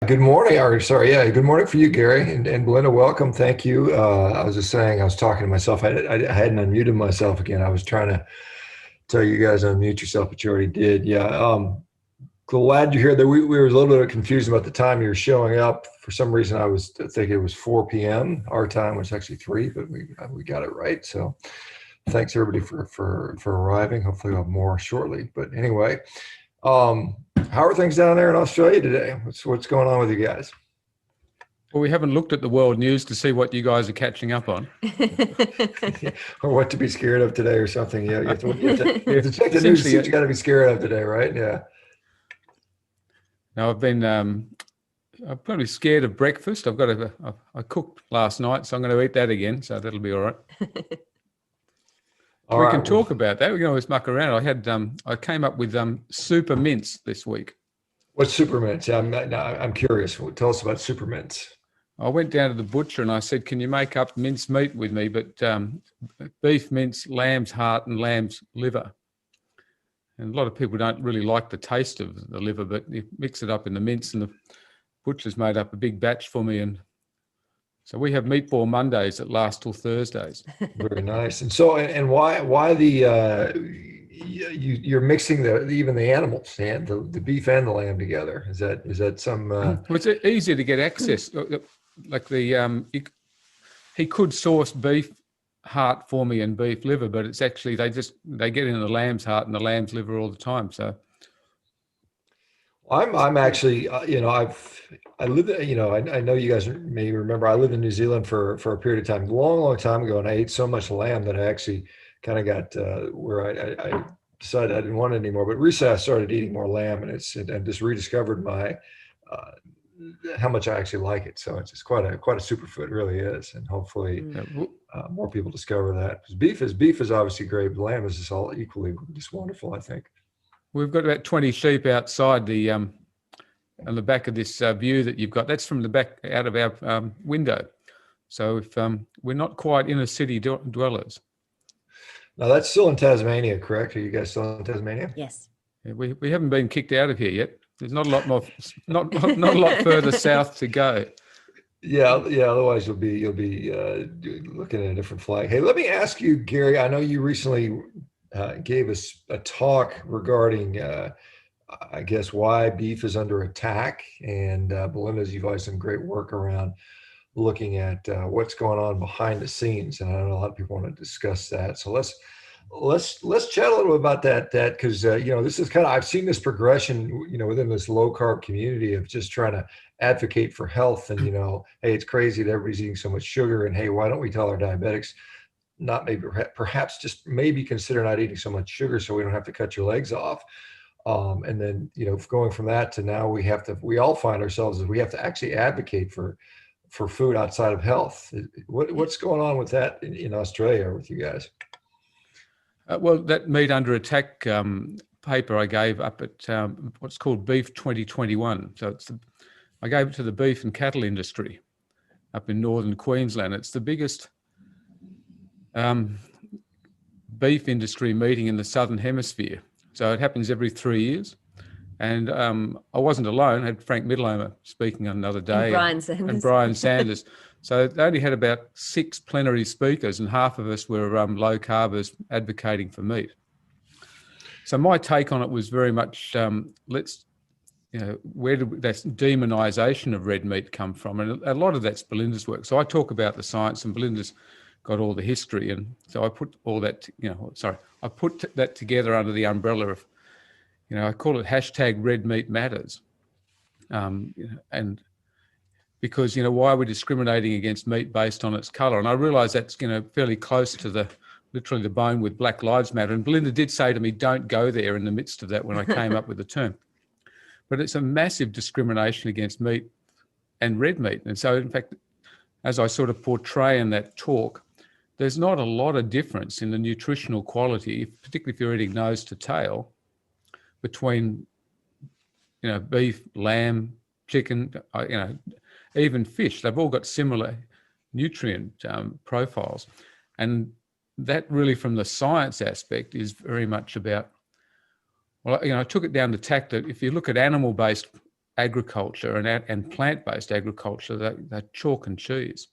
Good morning, or sorry, yeah, good morning for you, Gary, and Belinda, welcome. Thank you. I was just saying, I was talking to myself. I hadn't unmuted myself again. I was trying to tell you guys to unmute yourself, but you already did. Yeah, glad you're here. That we were a little bit confused about the time you were showing up. For some reason, I was thinking it was 4 p.m. Our time, was actually 3, but we got it right. So thanks everybody for arriving. Hopefully we'll have more shortly. But anyway. How are things down there in Australia today? What's going on with you guys? Well, we haven't looked at the world news to see what you guys are catching up on. Or what to be scared of today or something. Yeah, you have to check the news to see what you got to be scared of today, right? Yeah. Now, I'm probably scared of breakfast. I cooked last night, so I'm going to eat that again, so that'll be all right. We can talk about that. We can always muck around. I came up with super mints this week. What's super mints? I'm curious. Tell us about super mints. I went down to the butcher and I said, "Can you make up minced meat with me, but beef mince, lamb's heart, and lamb's liver?" And a lot of people don't really like the taste of the liver, but you mix it up in the mince, and the butcher's made up a big batch for me, and so we have meatball Mondays that last till Thursdays. Very nice. And so, and why you're mixing even the animals, and the beef and the lamb together? Is that some? Well, it's easier to get access. Like he could source beef heart for me and beef liver, but it's actually they get in the lamb's heart and the lamb's liver all the time. So. I'm actually, I lived, I know you guys may remember, I lived in New Zealand for a period of time, long time ago, and I ate so much lamb that I actually kind of got where I decided I didn't want it anymore. But recently I started eating more lamb, and I just rediscovered how much I actually like it. So it's just quite a superfood, it really is, and hopefully more people discover that, because beef is obviously great, but lamb is just all equally just wonderful, I think. We've got about 20 sheep outside on the back of this view that you've got. That's from the back out of our window. So if we're not quite inner city dwellers. Now that's still in Tasmania, correct? Are you guys still in Tasmania? Yes. Yeah, we haven't been kicked out of here yet. There's not a lot more, not a lot further south to go. Yeah. Otherwise, you'll be looking at a different flag. Hey, let me ask you, Gary. I know you recently gave us a talk regarding, I guess, why beef is under attack. And Belinda's, you've always done great work around looking at what's going on behind the scenes. And I know a lot of people want to discuss that. So let's chat a little bit about that because this is kind of, I've seen this progression, within this low carb community of just trying to advocate for health. And hey, it's crazy that everybody's eating so much sugar. And hey, why don't we tell our diabetics? Not maybe, perhaps just maybe consider not eating so much sugar so we don't have to cut your legs off. And then, going from that to now we all find ourselves as we have to actually advocate for food outside of health. What's going on with that in Australia with you guys? Well, that Meat Under Attack paper I gave up at what's called Beef 2021. So I gave it to the beef and cattle industry up in northern Queensland. It's the biggest beef industry meeting in the Southern Hemisphere. So it happens every 3 years. And I wasn't alone. I had Frank Middlehomer speaking on another day. And Brian Sanders. So they only had about 6 plenary speakers, and half of us were low carbers advocating for meat. So my take on it was very much, where did that demonization of red meat come from? And a lot of that's Belinda's work. So I talk about the science, and Belinda's got all the history, and so I put all that, I put that together under the umbrella of, I call it #RedMeatMatters, and because why are we discriminating against meat based on its color? And I realize that's fairly close to literally the bone with Black Lives Matter. And Belinda did say to me, "Don't go there," in the midst of that when I came up with the term. But it's a massive discrimination against meat and red meat. And so, in fact, as I sort of portray in that talk, there's not a lot of difference in the nutritional quality, particularly if you're eating nose to tail, between, beef, lamb, chicken, even fish. They've all got similar nutrient profiles. And that really, from the science aspect, is very much about, I took it down to tack that if you look at animal-based agriculture and plant-based agriculture, they're chalk and cheese.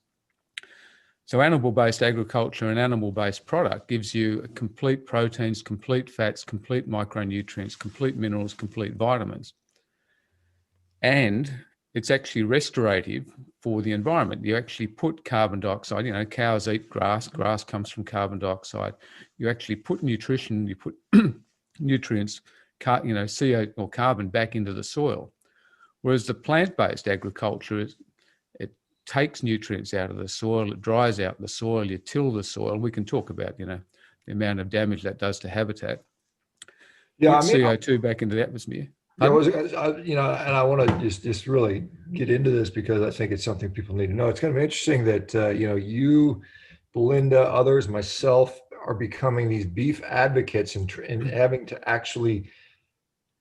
So animal-based agriculture and animal-based product gives you complete proteins, complete fats, complete micronutrients, complete minerals, complete vitamins. And it's actually restorative for the environment. You actually put carbon dioxide, cows eat grass, grass comes from carbon dioxide. You actually put nutrition, you put nutrients, CO or carbon back into the soil. Whereas the plant-based agriculture, it takes nutrients out of the soil, it dries out the soil, you till the soil. We can talk about, the amount of damage that does to habitat. Yeah, Put CO2 back into the atmosphere. Yeah, and I want to just really get into this because I think it's something people need to know. It's kind of interesting that you, Belinda, others, myself, are becoming these beef advocates and having to actually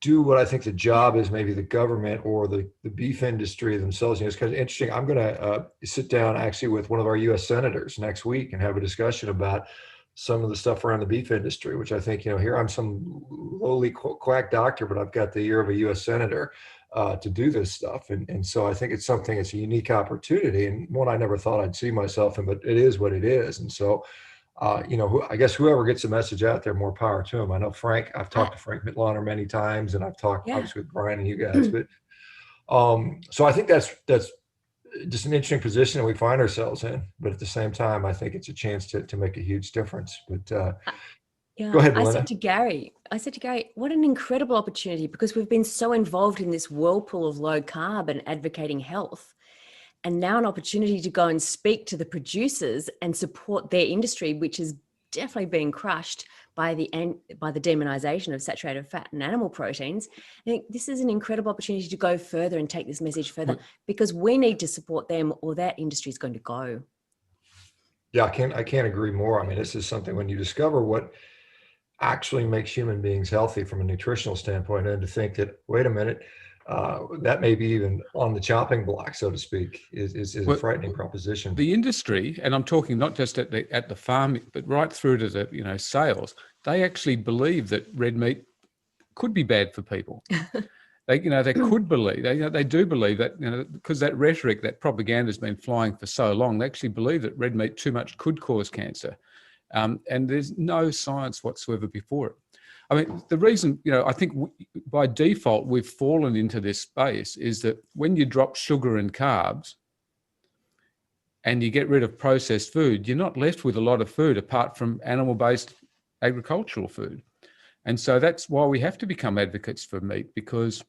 do what I think the job is, maybe the government or the beef industry themselves. It's kind of interesting. I'm going to sit down actually with one of our U.S. senators next week and have a discussion about some of the stuff around the beef industry, which I think, here I'm some lowly quack doctor, but I've got the ear of a U.S. senator to do this stuff. And so I think it's a unique opportunity, and one I never thought I'd see myself in, but it is what it is. And so, I guess whoever gets the message out there, more power to them. I know I've talked to Frank Mitlauner many times, and I've talked obviously with Brian and you guys, but so I think that's just an interesting position that we find ourselves in, but at the same time, I think it's a chance to make a huge difference. But go ahead, Belinda. I said to Gary, what an incredible opportunity, because we've been so involved in this whirlpool of low carb and advocating health. And now an opportunity to go and speak to the producers and support their industry, which is definitely being crushed by the demonization of saturated fat and animal proteins. I think this is an incredible opportunity to go further and take this message further, because we need to support them or that industry is going to go. Yeah, I can't agree more. I mean, this is something, when you discover what actually makes human beings healthy from a nutritional standpoint, and to think that, wait a minute, that may be even on the chopping block, so to speak, is a frightening proposition. The industry, and I'm talking not just at the farm, but right through to the sales, they actually believe that red meat could be bad for people. They could believe, they do believe that, because that rhetoric, that propaganda has been flying for so long, they actually believe that red meat too much could cause cancer. And there's no science whatsoever before it. I mean, the reason, I think by default we've fallen into this space is that when you drop sugar and carbs and you get rid of processed food, you're not left with a lot of food apart from animal-based agricultural food. And so that's why we have to become advocates for meat, because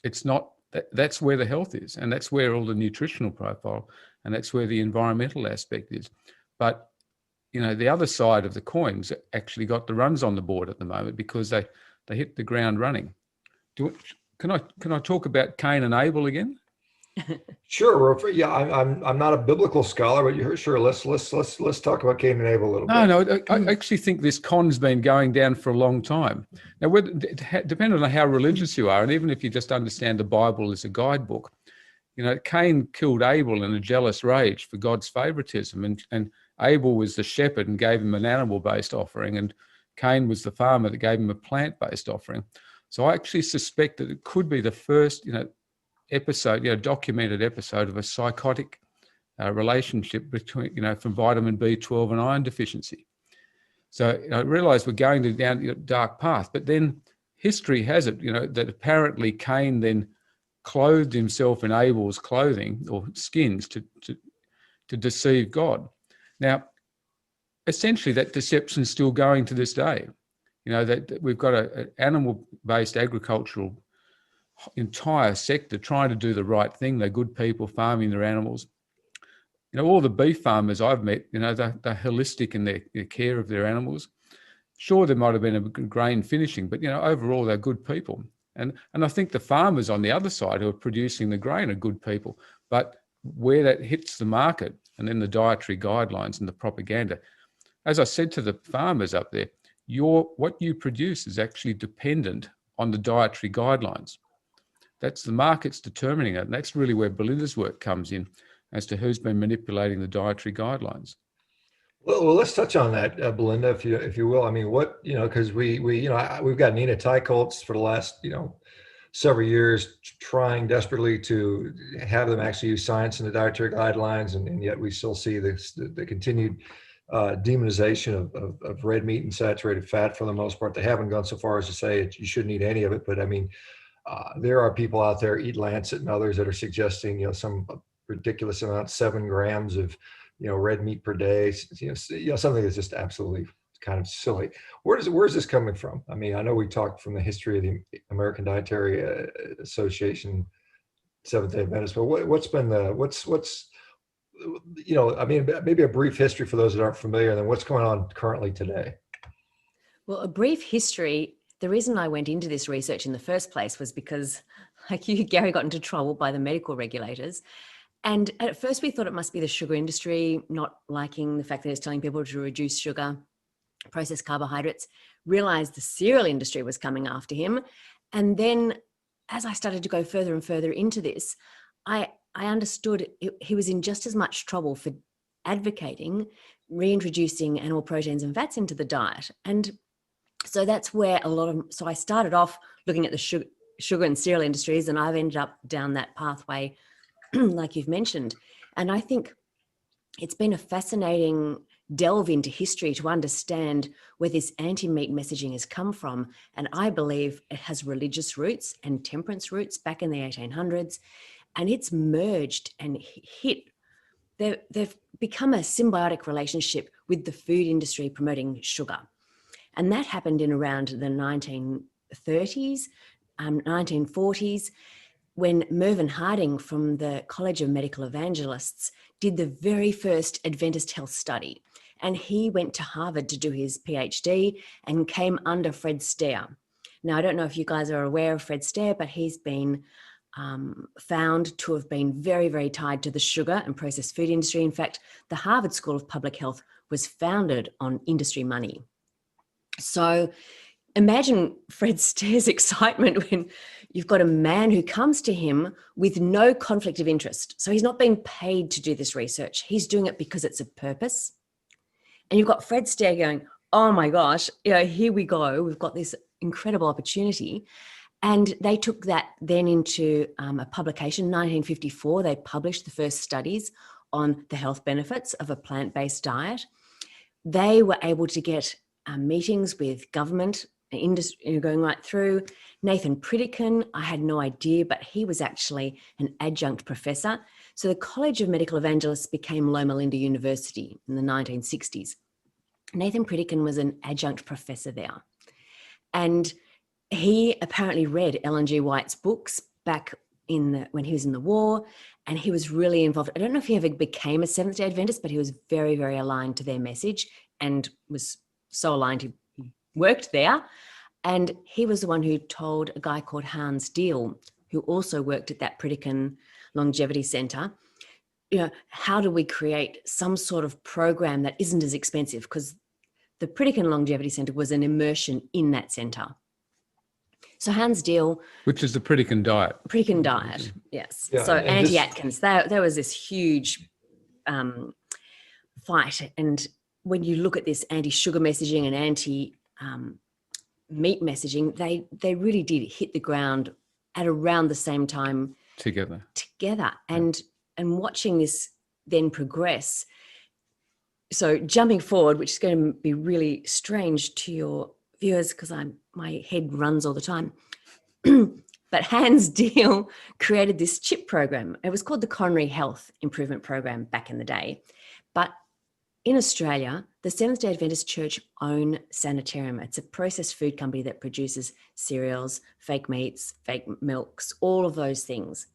it's not, that's where the health is, and that's where all the nutritional profile, and that's where the environmental aspect is. But the other side of the coin's actually got the runs on the board at the moment, because they hit the ground running. Can I talk about Cain and Abel again? Sure. Yeah, I'm not a biblical scholar, but sure. Let's talk about Cain and Abel a little bit. No, I actually think this con's been going down for a long time. Now, depending on how religious you are, and even if you just understand the Bible as a guidebook, Cain killed Abel in a jealous rage for God's favoritism, and Abel was the shepherd and gave him an animal-based offering, and Cain was the farmer that gave him a plant-based offering. So I actually suspect that it could be the first, episode, documented episode of a psychotic relationship between, from vitamin B12 and iron deficiency. So I realize we're going down a dark path, but then history has it, that apparently Cain then clothed himself in Abel's clothing or skins to deceive God. Now, essentially that deception is still going to this day. That we've got an animal-based agricultural entire sector trying to do the right thing. They're good people farming their animals. All the beef farmers I've met, they're holistic in their care of their animals. Sure, there might have been a grain finishing, but overall they're good people. And I think the farmers on the other side who are producing the grain are good people. But where that hits the market, and then the dietary guidelines and the propaganda, as I said to the farmers up there, what you produce is actually dependent on the dietary guidelines. That's the market's determining it. And that's really where Belinda's work comes in, as to who's been manipulating the dietary guidelines. Well, let's touch on that, Belinda, if you will. I mean, because we've got Nina Teicholz for the last several years trying desperately to have them actually use science in the dietary guidelines, and yet we still see the continued demonization of red meat and saturated fat for the most part. They haven't gone so far as to say you shouldn't eat any of it, but I mean, there are people out there, Eat Lancet and others, that are suggesting, some ridiculous amount, 7 grams of, red meat per day, something that's just absolutely kind of silly. Where's this coming from? I mean, I know we talked from the history of the American Dietary Association, Seventh-day Adventist, but what's been I mean, maybe a brief history for those that aren't familiar, and then what's going on currently today? Well, a brief history. The reason I went into this research in the first place was because, like you, Gary, got into trouble by the medical regulators. And at first we thought it must be the sugar industry not liking the fact that it's telling people to reduce sugar, processed carbohydrates, realized the cereal industry was coming after him. And then as I started to go further and further into this, I understood he was in just as much trouble for advocating reintroducing animal proteins and fats into the diet. And so that's where so I started off looking at the sugar and cereal industries, and I've ended up down that pathway like you've mentioned. And I think it's been a fascinating delve into history to understand where this anti-meat messaging has come from. And I believe it has religious roots and temperance roots back in the 1800s. And it's merged and they've become a symbiotic relationship with the food industry promoting sugar. And that happened in around the 1930s, 1940s, when Mervyn Harding from the College of Medical Evangelists did the very first Adventist health study. And he went to Harvard to do his PhD and came under Fred Stair. Now, I don't know if you guys are aware of Fred Stair, but he's been found to have been very, very tied to the sugar and processed food industry. In fact, the Harvard School of Public Health was founded on industry money. So imagine Fred Stair's excitement when you've got a man who comes to him with no conflict of interest. So he's not being paid to do this research. He's doing it because it's a purpose. And you've got Fred Stair going, oh my gosh, here we go. We've got this incredible opportunity. And they took that then into a publication, 1954. They published the first studies on the health benefits of a plant-based diet. They were able to get meetings with government, industry, going right through. Nathan Pritikin, I had no idea, but he was actually an adjunct professor. So the College of Medical Evangelists became Loma Linda University in the 1960s. Nathan Pritikin was an adjunct professor there. And he apparently read Ellen G. White's books back when he was in the war, and he was really involved. I don't know if he ever became a Seventh-day Adventist, but he was very, very aligned to their message and was so aligned he worked there. And he was the one who told a guy called Hans Deal, who also worked at that Pritikin Longevity Center, how do we create some sort of program that isn't as expensive? Because the Pritikin Longevity Center was an immersion in that center. So Hans Deal, which is the Pritikin diet. Pritikin diet, yes. Yeah, so anti-Atkins, there was this huge fight. And when you look at this anti-sugar messaging and anti-meat messaging, they really did hit the ground at around the same time together. And watching this then progress. So jumping forward, which is going to be really strange to your viewers because my head runs all the time. But Hans Deal created this CHIP program. It was called the Coronary Health Improvement Program back in the day. But in Australia, the Seventh-day Adventist Church own Sanitarium. It's a processed food company that produces cereals, fake meats, fake milks, all of those things.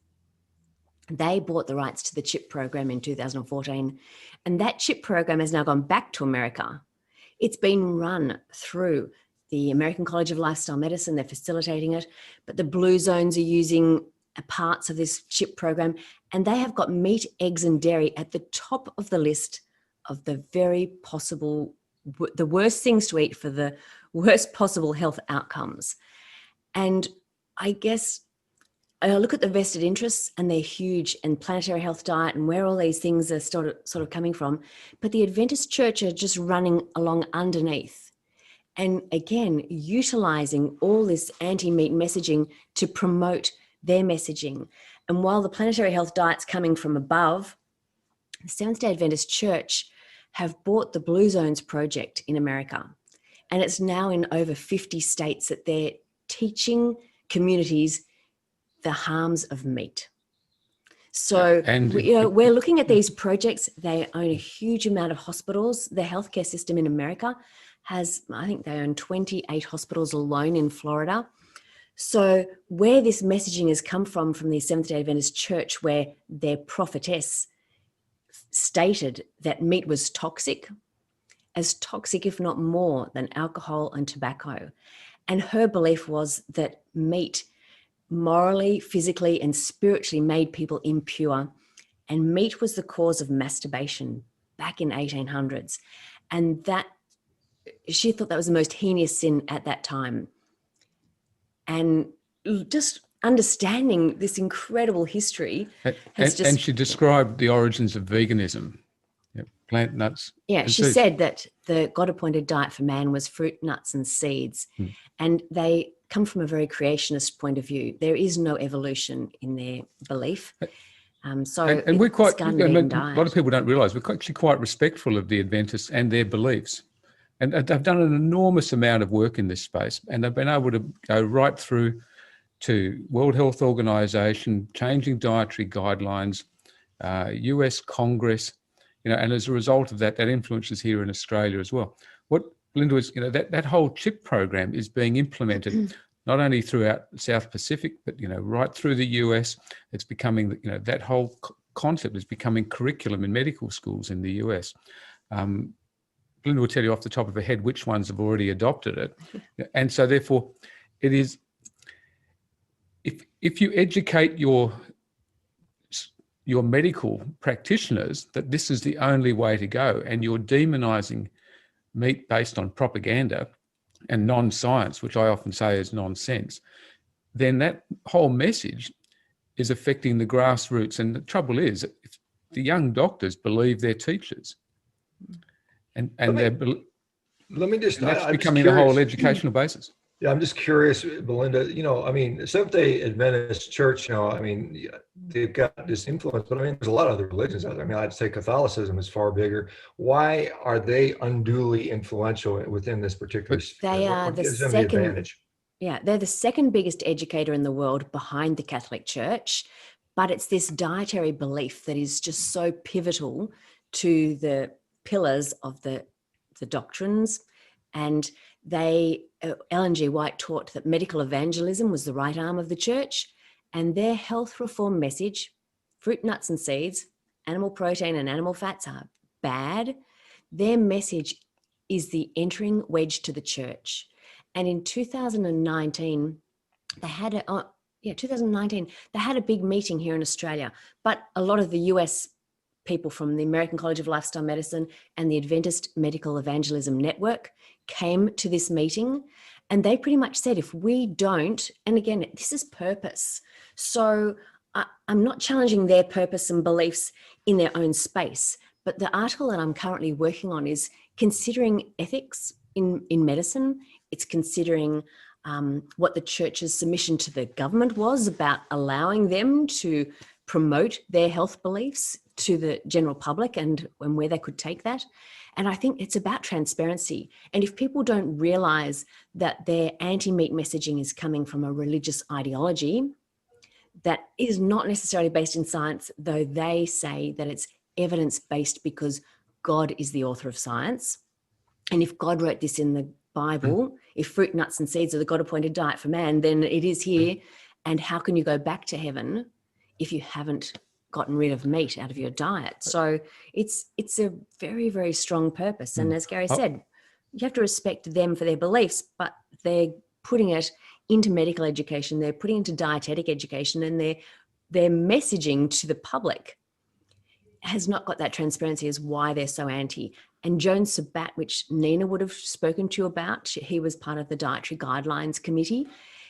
They bought the rights to the CHIP program in 2014, and that CHIP program has now gone back to America. It's been run through the American College of Lifestyle Medicine. They're facilitating it, but the Blue Zones are using parts of this CHIP program, and they have got meat, eggs, and dairy at the top of the list of the worst things to eat for the worst possible health outcomes. And I guess I look at the vested interests, and they're huge, and Planetary Health Diet and where all these things are sort of coming from. But the Adventist Church are just running along underneath. And again, utilizing all this anti-meat messaging to promote their messaging. And while the planetary health diet's coming from above, the Seventh-day Adventist Church have bought the Blue Zones project in America. And it's now in over 50 states that they're teaching communities the harms of meat. So we're looking at these projects. They own a huge amount of hospitals. The healthcare system in America has, I think they own 28 hospitals alone in Florida. So where this messaging has come from the Seventh-day Adventist Church, where their prophetess stated that meat was toxic, as toxic, if not more, than alcohol and tobacco. And her belief was that meat morally, physically, and spiritually made people impure. And meat was the cause of masturbation back in 1800s. And that she thought that was the most heinous sin at that time. And just understanding this incredible history and she described the origins of veganism. Plant, nuts. Yeah, she said that the God-appointed diet for man was fruit, nuts, and seeds. And they come from a very creationist point of view. There is no evolution in their belief. And we're quite, a lot of people don't realise, we're actually quite respectful of the Adventists and their beliefs. And they've done an enormous amount of work in this space. And they've been able to go right through to World Health Organization, changing dietary guidelines, US Congress, and as a result of that, that influences here in Australia as well. What Belinda was, that whole CHIP program is being implemented not only throughout the South Pacific, but right through the US. It's becoming, that whole concept is becoming curriculum in medical schools in the US. Belinda will tell you off the top of her head which ones have already adopted it, and so therefore, it is. If you educate your medical practitioners that this is the only way to go, and you're demonizing meat based on propaganda and non-science, which I often say is nonsense, then that whole message is affecting the grassroots. And the trouble is, if the young doctors believe their teachers, and that's becoming the whole educational basis. Yeah, I'm just curious, Belinda, Seventh-day Adventist Church, they've got this influence, but there's a lot of other religions out there. I'd say Catholicism is far bigger. Why are they unduly influential within this particular sphere? They are the second. Yeah, they're the second biggest educator in the world behind the Catholic Church, but it's this dietary belief that is just so pivotal to the pillars of the doctrines. And Ellen G. White taught that medical evangelism was the right arm of the church, and their health reform message, fruit, nuts, and seeds, animal protein and animal fats are bad. Their message is the entering wedge to the church. And in 2019, they had a big meeting here in Australia, but a lot of the US people from the American College of Lifestyle Medicine and the Adventist Medical Evangelism Network came to this meeting, and they pretty much said, if we don't, and again, this is purpose. So I'm not challenging their purpose and beliefs in their own space, but the article that I'm currently working on is considering ethics in medicine. It's considering what the church's submission to the government was about allowing them to promote their health beliefs to the general public and where they could take that. And I think it's about transparency. And if people don't realize that their anti-meat messaging is coming from a religious ideology that is not necessarily based in science, though they say that it's evidence-based because God is the author of science. And if God wrote this in the Bible, if fruit, nuts, and seeds are the God-appointed diet for man, then it is here. And how can you go back to heaven if you haven't gotten rid of meat out of your diet? So it's a very, very strong purpose. And as Gary said, you have to respect them for their beliefs, but they're putting it into medical education, they're putting it into dietetic education, and their messaging to the public has not got that transparency as why they're so anti. And Joan Sabat, which Nina would have spoken to you about, he was part of the Dietary Guidelines Committee.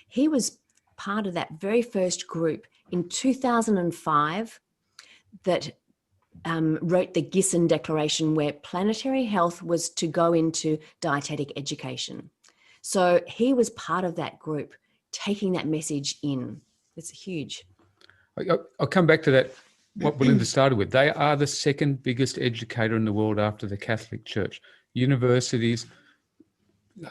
He was part of that very first group in 2005 that wrote the Gisborne Declaration, where planetary health was to go into dietetic education. So he was part of that group, taking that message in. It's huge. I'll come back to that, what Belinda started with. They are the second biggest educator in the world after the Catholic Church. Universities,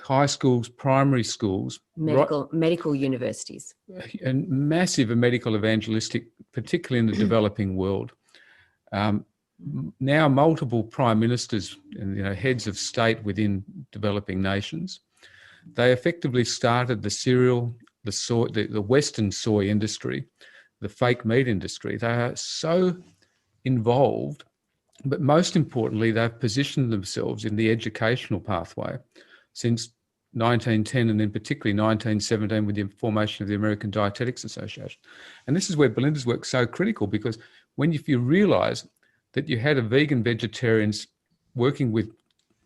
high schools, primary schools, medical universities, and massive medical evangelistic, particularly in the developing world. Now multiple prime ministers and heads of state within developing nations. They effectively started the cereal, the soy, the Western soy industry, the fake meat industry. They are so involved, but most importantly, they've positioned themselves in the educational pathway since 1910, and then particularly 1917 with the formation of the American Dietetics Association. And this is where Belinda's work is so critical, because if you realise that you had a vegan vegetarians working with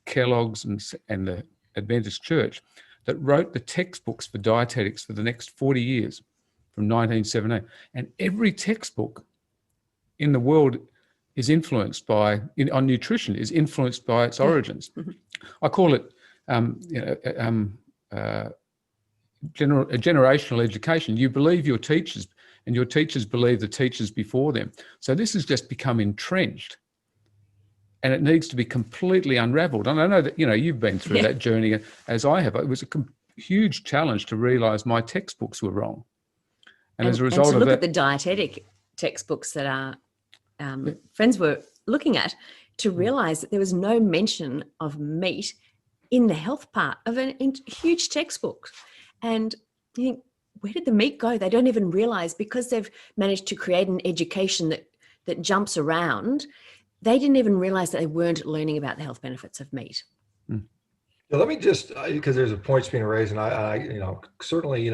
Kellogg's and the Adventist Church that wrote the textbooks for dietetics for the next 40 years from 1917. And every textbook in the world is influenced on nutrition, is influenced by its origins. I call it generational education. You believe your teachers, and your teachers believe the teachers before them. So this has just become entrenched, and it needs to be completely unraveled. And I know that you've been through that journey as I have. It was a huge challenge to realise my textbooks were wrong, and as a result and to of look that, at the dietetic textbooks that our friends were looking at, to realise that there was no mention of meat in the health part of a huge textbook. And you think, where did the meat go? They don't even realise, because they've managed to create an education that jumps around. They didn't even realise that they weren't learning about the health benefits of meat. Let me just, because there's a points being raised, and I certainly,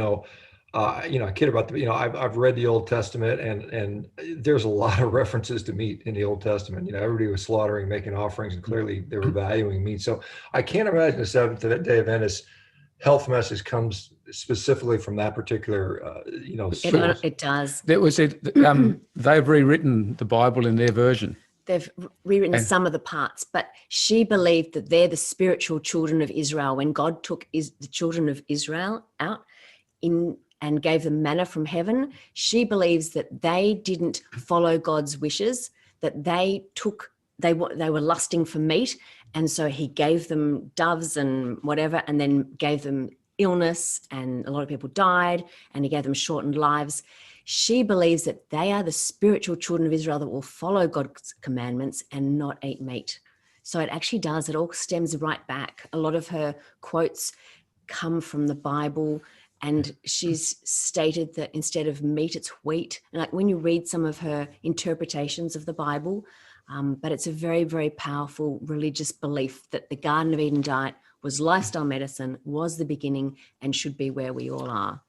I kid about I've read the Old Testament, and there's a lot of references to meat in the Old Testament. Everybody was slaughtering, making offerings, and clearly they were valuing meat. So I can't imagine the Seventh-day Adventist health message comes specifically from that particular, source. It does. That was it. They've rewritten the Bible in their version. They've rewritten some of the parts, but she believed that they're the spiritual children of Israel. When God took the children of Israel out and gave them manna from heaven, she believes that they didn't follow God's wishes, that they were lusting for meat, and so he gave them doves and whatever, and then gave them illness, and a lot of people died, and he gave them shortened lives. She believes that they are the spiritual children of Israel that will follow God's commandments and not eat meat. So it actually does. It all stems right back. A lot of her quotes come from the Bible, and she's stated that instead of meat, it's wheat. And like when you read some of her interpretations of the Bible, but it's a very, very powerful religious belief that the Garden of Eden diet was lifestyle medicine, was the beginning, and should be where we all are.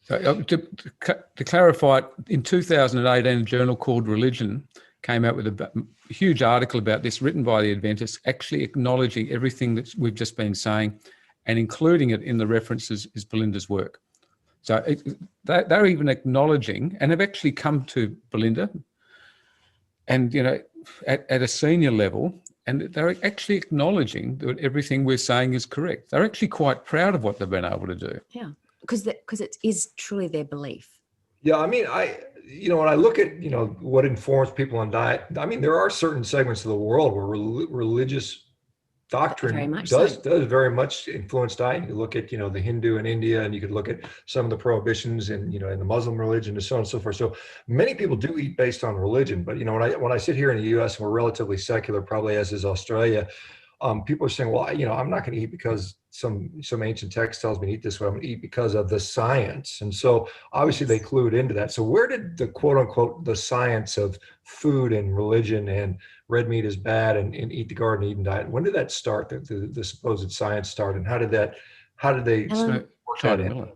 So to clarify, in 2018, a journal called Religion came out with a huge article about this, written by the Adventists, actually acknowledging everything that we've just been saying, and including it in the references is Belinda's work. So they're even acknowledging, and have actually come to Belinda, and at a senior level, and they're actually acknowledging that everything we're saying is correct. They're actually quite proud of what they've been able to do. Yeah, because it is truly their belief. Yeah, I mean, when I look at what informs people on diet, I mean, there are certain segments of the world where religious doctrine does very much influence diet. You look at the Hindu in India, and you could look at some of the prohibitions in in the Muslim religion, and so on and so forth. So many people do eat based on religion, but when I sit here in the U.S. and we're relatively secular, probably as is Australia, people are saying, well, I'm not going to eat because some ancient text tells me to eat this way. I'm going to eat because of the science. And so obviously they clued into that. So where did the quote unquote the science of food and religion and red meat is bad and eat the Garden of Eden diet, when did that start? The supposed science start, and how did they work that in?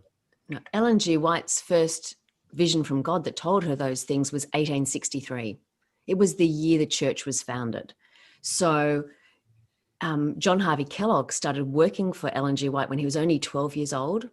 Ellen G. White's first vision from God that told her those things was 1863. It was the year the church was founded. So John Harvey Kellogg started working for Ellen G. White when he was only 12 years old,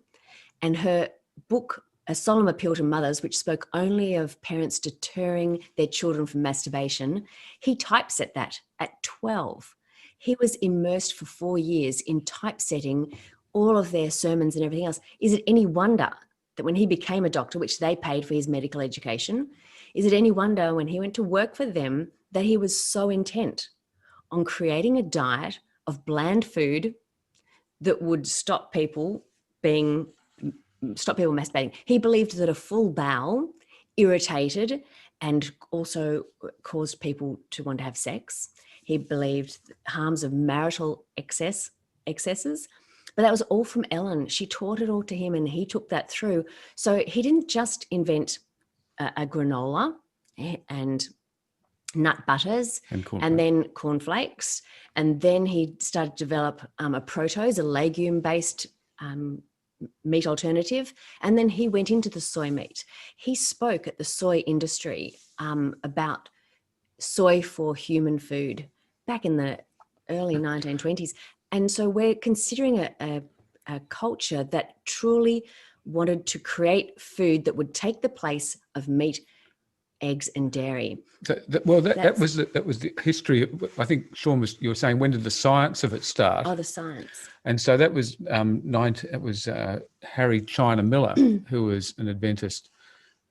and her book a solemn appeal to mothers, which spoke only of parents deterring their children from masturbation. He typeset that at 12. He was immersed for 4 years in typesetting all of their sermons and everything else. Is it any wonder that when he became a doctor, which they paid for his medical education, is it any wonder when he went to work for them that he was so intent on creating a diet of bland food that would stop people masturbating? He believed that a full bowel irritated and also caused people to want to have sex. He believed harms of marital excesses. But that was all from Ellen. She taught it all to him and he took that through. So he didn't just invent a granola and nut butters and then cornflakes. And then he started to develop a protose, a legume-based meat alternative. And then he went into the soy meat. He spoke at the soy industry about soy for human food back in the early 1920s. And so we're considering a culture that truly wanted to create food that would take the place of meat, eggs, and dairy. So that was the history. I think Shawn you were saying, when did the science of it start? Oh, the science. And so that was Harry China Miller, who was an Adventist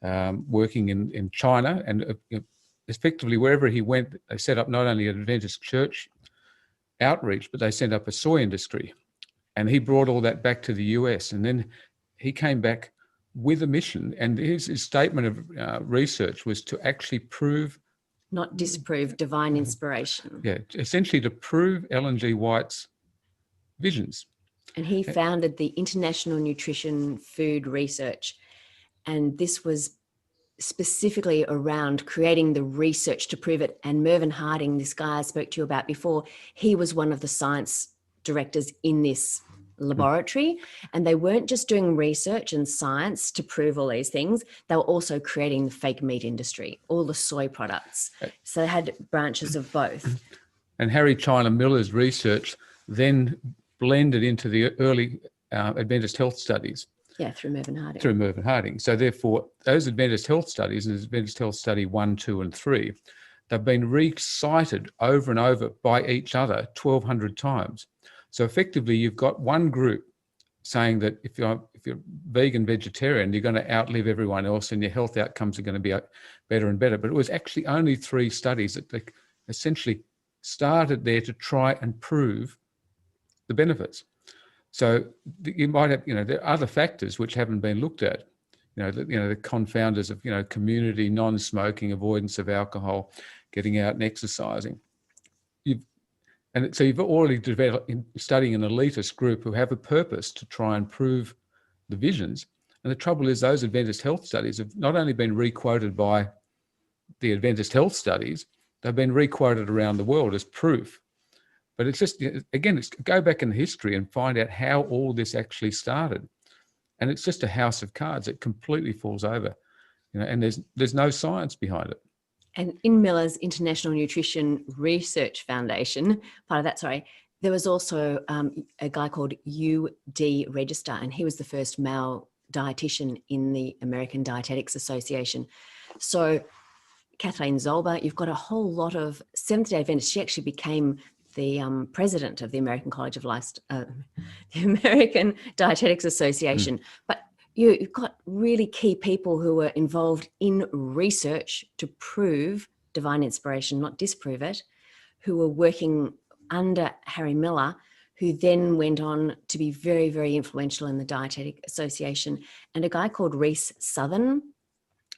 working in China, and effectively wherever he went, they set up not only an Adventist church outreach, but they set up a soy industry. And he brought all that back to the US. And then he came back with a mission. And his statement of research was to actually prove, not disprove, divine inspiration. Yeah, essentially to prove Ellen G. White's visions. And he founded the International Nutrition Food Research. And this was specifically around creating the research to prove it. And Mervyn Harding, this guy I spoke to you about before, he was one of the science directors in this laboratory. And they weren't just doing research and science to prove all these things, they were also creating the fake meat industry, all the soy products. So they had branches of both. And Harry China Miller's research then blended into the early Adventist health studies. Yeah, through Mervyn Harding. Through Mervyn Harding. So therefore, those Adventist health studies, and Adventist Health Study 1, 2, and 3, they've been recited over and over by each other 1,200 times. So effectively, you've got one group saying that if you're vegan, vegetarian, you're going to outlive everyone else and your health outcomes are going to be better and better. But it was actually only 3 studies that they essentially started there to try and prove the benefits. So you might have, there are other factors which haven't been looked at. The confounders of, community, non-smoking, avoidance of alcohol, getting out and exercising. So you've already developed, studying an elitist group who have a purpose to try and prove the visions. And the trouble is those Adventist health studies have not only been requoted by the Adventist health studies, they've been requoted around the world as proof. But it's just, again, it's go back in history and find out how all this actually started. And it's just a house of cards. It completely falls over, and there's no science behind it. And in Miller's International Nutrition Research Foundation, there was also a guy called U.D. Register, and he was the first male dietitian in the American Dietetics Association. So Kathleen Zolber, you've got a whole lot of Seventh-day Adventists. She actually became the president of the American College of the American Dietetics Association. But you've got really key people who were involved in research to prove divine inspiration, not disprove it, who were working under Harry Miller, who then went on to be very, very influential in the Dietetic Association. And a guy called Rhys Southern,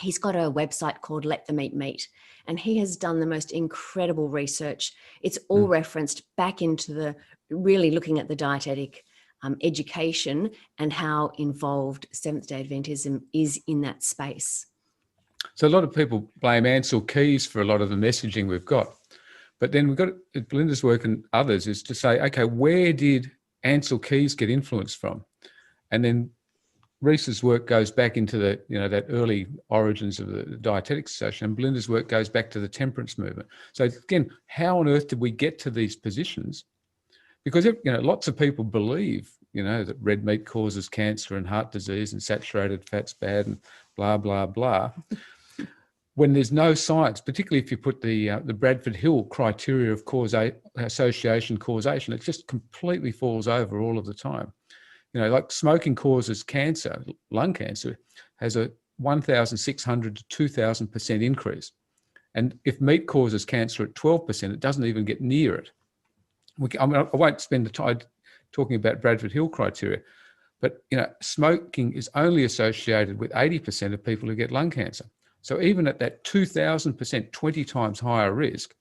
he's got a website called Let the Meat Meet, and he has done the most incredible research. It's all referenced back into the really looking at the dietetic education and how involved Seventh-day Adventism is in that space. So a lot of people blame Ansel Keys for a lot of the messaging we've got. But then we've got Belinda's work and others is to say, okay, where did Ansel Keys get influence from? And then Rhys's work goes back into the, that early origins of the Dietetics Association, and Belinda's work goes back to the temperance movement. So again, how on earth did we get to these positions? Because lots of people believe that red meat causes cancer and heart disease and saturated fat's bad and blah, blah, blah. When there's no science, particularly if you put the Bradford Hill criteria of association causation, it just completely falls over all of the time. Like smoking causes cancer, lung cancer, has a 1,600 to 2,000% increase. And if meat causes cancer at 12%, it doesn't even get near it. I won't spend the time talking about Bradford Hill criteria, but smoking is only associated with 80% of people who get lung cancer. So even at that 2,000%, 20 times higher risk,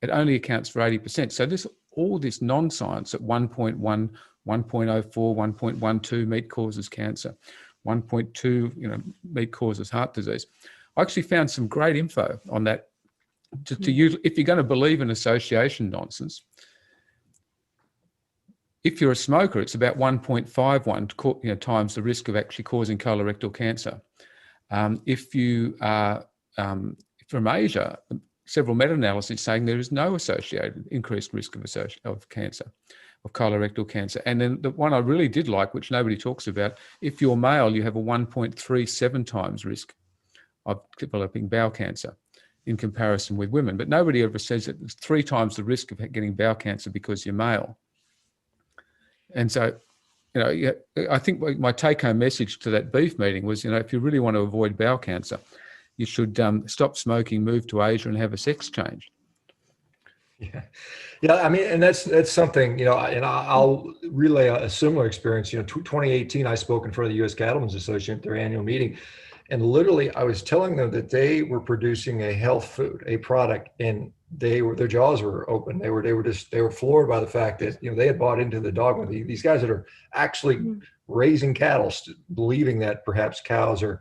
it only accounts for 80%. So all this non-science at 1.1, 1.04, 1.12 meat causes cancer, 1.2, meat causes heart disease. I actually found some great info on that to use if you're going to believe in association nonsense. If you're a smoker, it's about 1.51 times the risk of actually causing colorectal cancer. If you are from Asia, several meta-analyses saying there is no associated increased risk of cancer, of colorectal cancer. And then the one I really did like, which nobody talks about, if you're male, you have a 1.37 times risk of developing bowel cancer in comparison with women. But nobody ever says that it's 3 times the risk of getting bowel cancer because you're male. And so, I think my take-home message to that beef meeting was, if you really want to avoid bowel cancer, you should stop smoking, move to Asia, and have a sex change. Yeah. I mean, and that's something, and I'll relay a similar experience. 2018, I spoke in front of the U.S. Cattlemen Association at their annual meeting, and literally I was telling them that they were producing a health food, a product, and their jaws were open. They were floored by the fact that they had bought into the dogma. These guys that are actually raising cattle, believing that perhaps cows are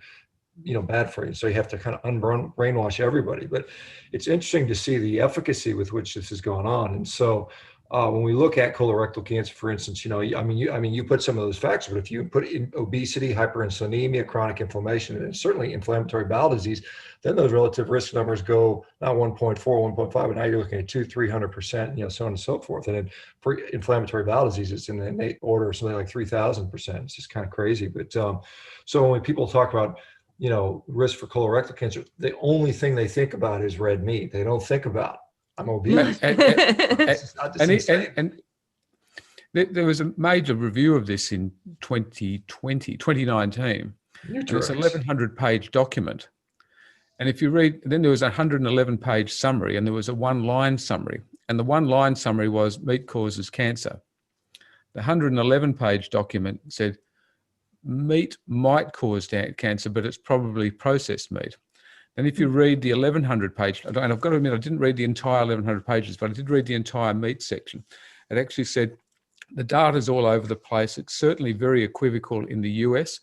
bad for you. So you have to kind of brainwash everybody. But it's interesting to see the efficacy with which this is going on. And so when we look at colorectal cancer, for instance, you put some of those facts, but if you put in obesity, hyperinsulinemia, chronic inflammation, and certainly inflammatory bowel disease, then those relative risk numbers go not 1.4, 1.5, but now you're looking at 200-300%, so on and so forth. And then for inflammatory bowel disease, it's in the innate order of something like 3,000%. It's just kind of crazy. But so when people talk about risk for colorectal cancer, the only thing they think about is red meat. They don't think about I'm obese. And there was a major review of this in 2019. It's a 1,100-page document. And if you read, then there was a 111-page summary, and there was a one-line summary. And the one-line summary was meat causes cancer. The 111-page document said meat might cause cancer, but it's probably processed meat. And if you read the 1,100-page, and I've got to admit, I didn't read the entire 1,100 pages, but I did read the entire meat section. It actually said the data's all over the place. It's certainly very equivocal in the US.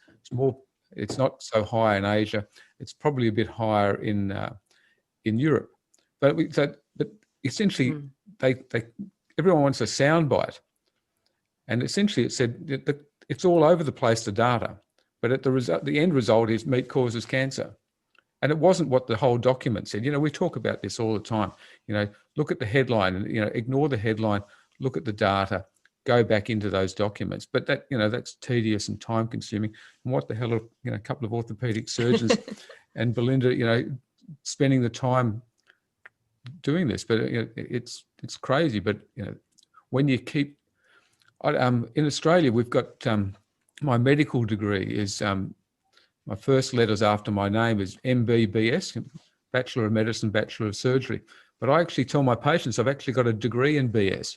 It's not so high in Asia. It's probably a bit higher in Europe. But essentially, everyone wants a soundbite. And essentially, it said that it's all over the place, the data. But at the end result is meat causes cancer. And it wasn't what the whole document said. We talk about this all the time. Look at the headline and, ignore the headline, look at the data, go back into those documents. But that's tedious and time consuming. And what the hell are, a couple of orthopedic surgeons and Belinda, spending the time doing this? But it's crazy. But, when you keep, in Australia, we've got my medical degree is, my first letters after my name is MBBS, Bachelor of Medicine, Bachelor of Surgery. But I actually tell my patients I've actually got a degree in BS.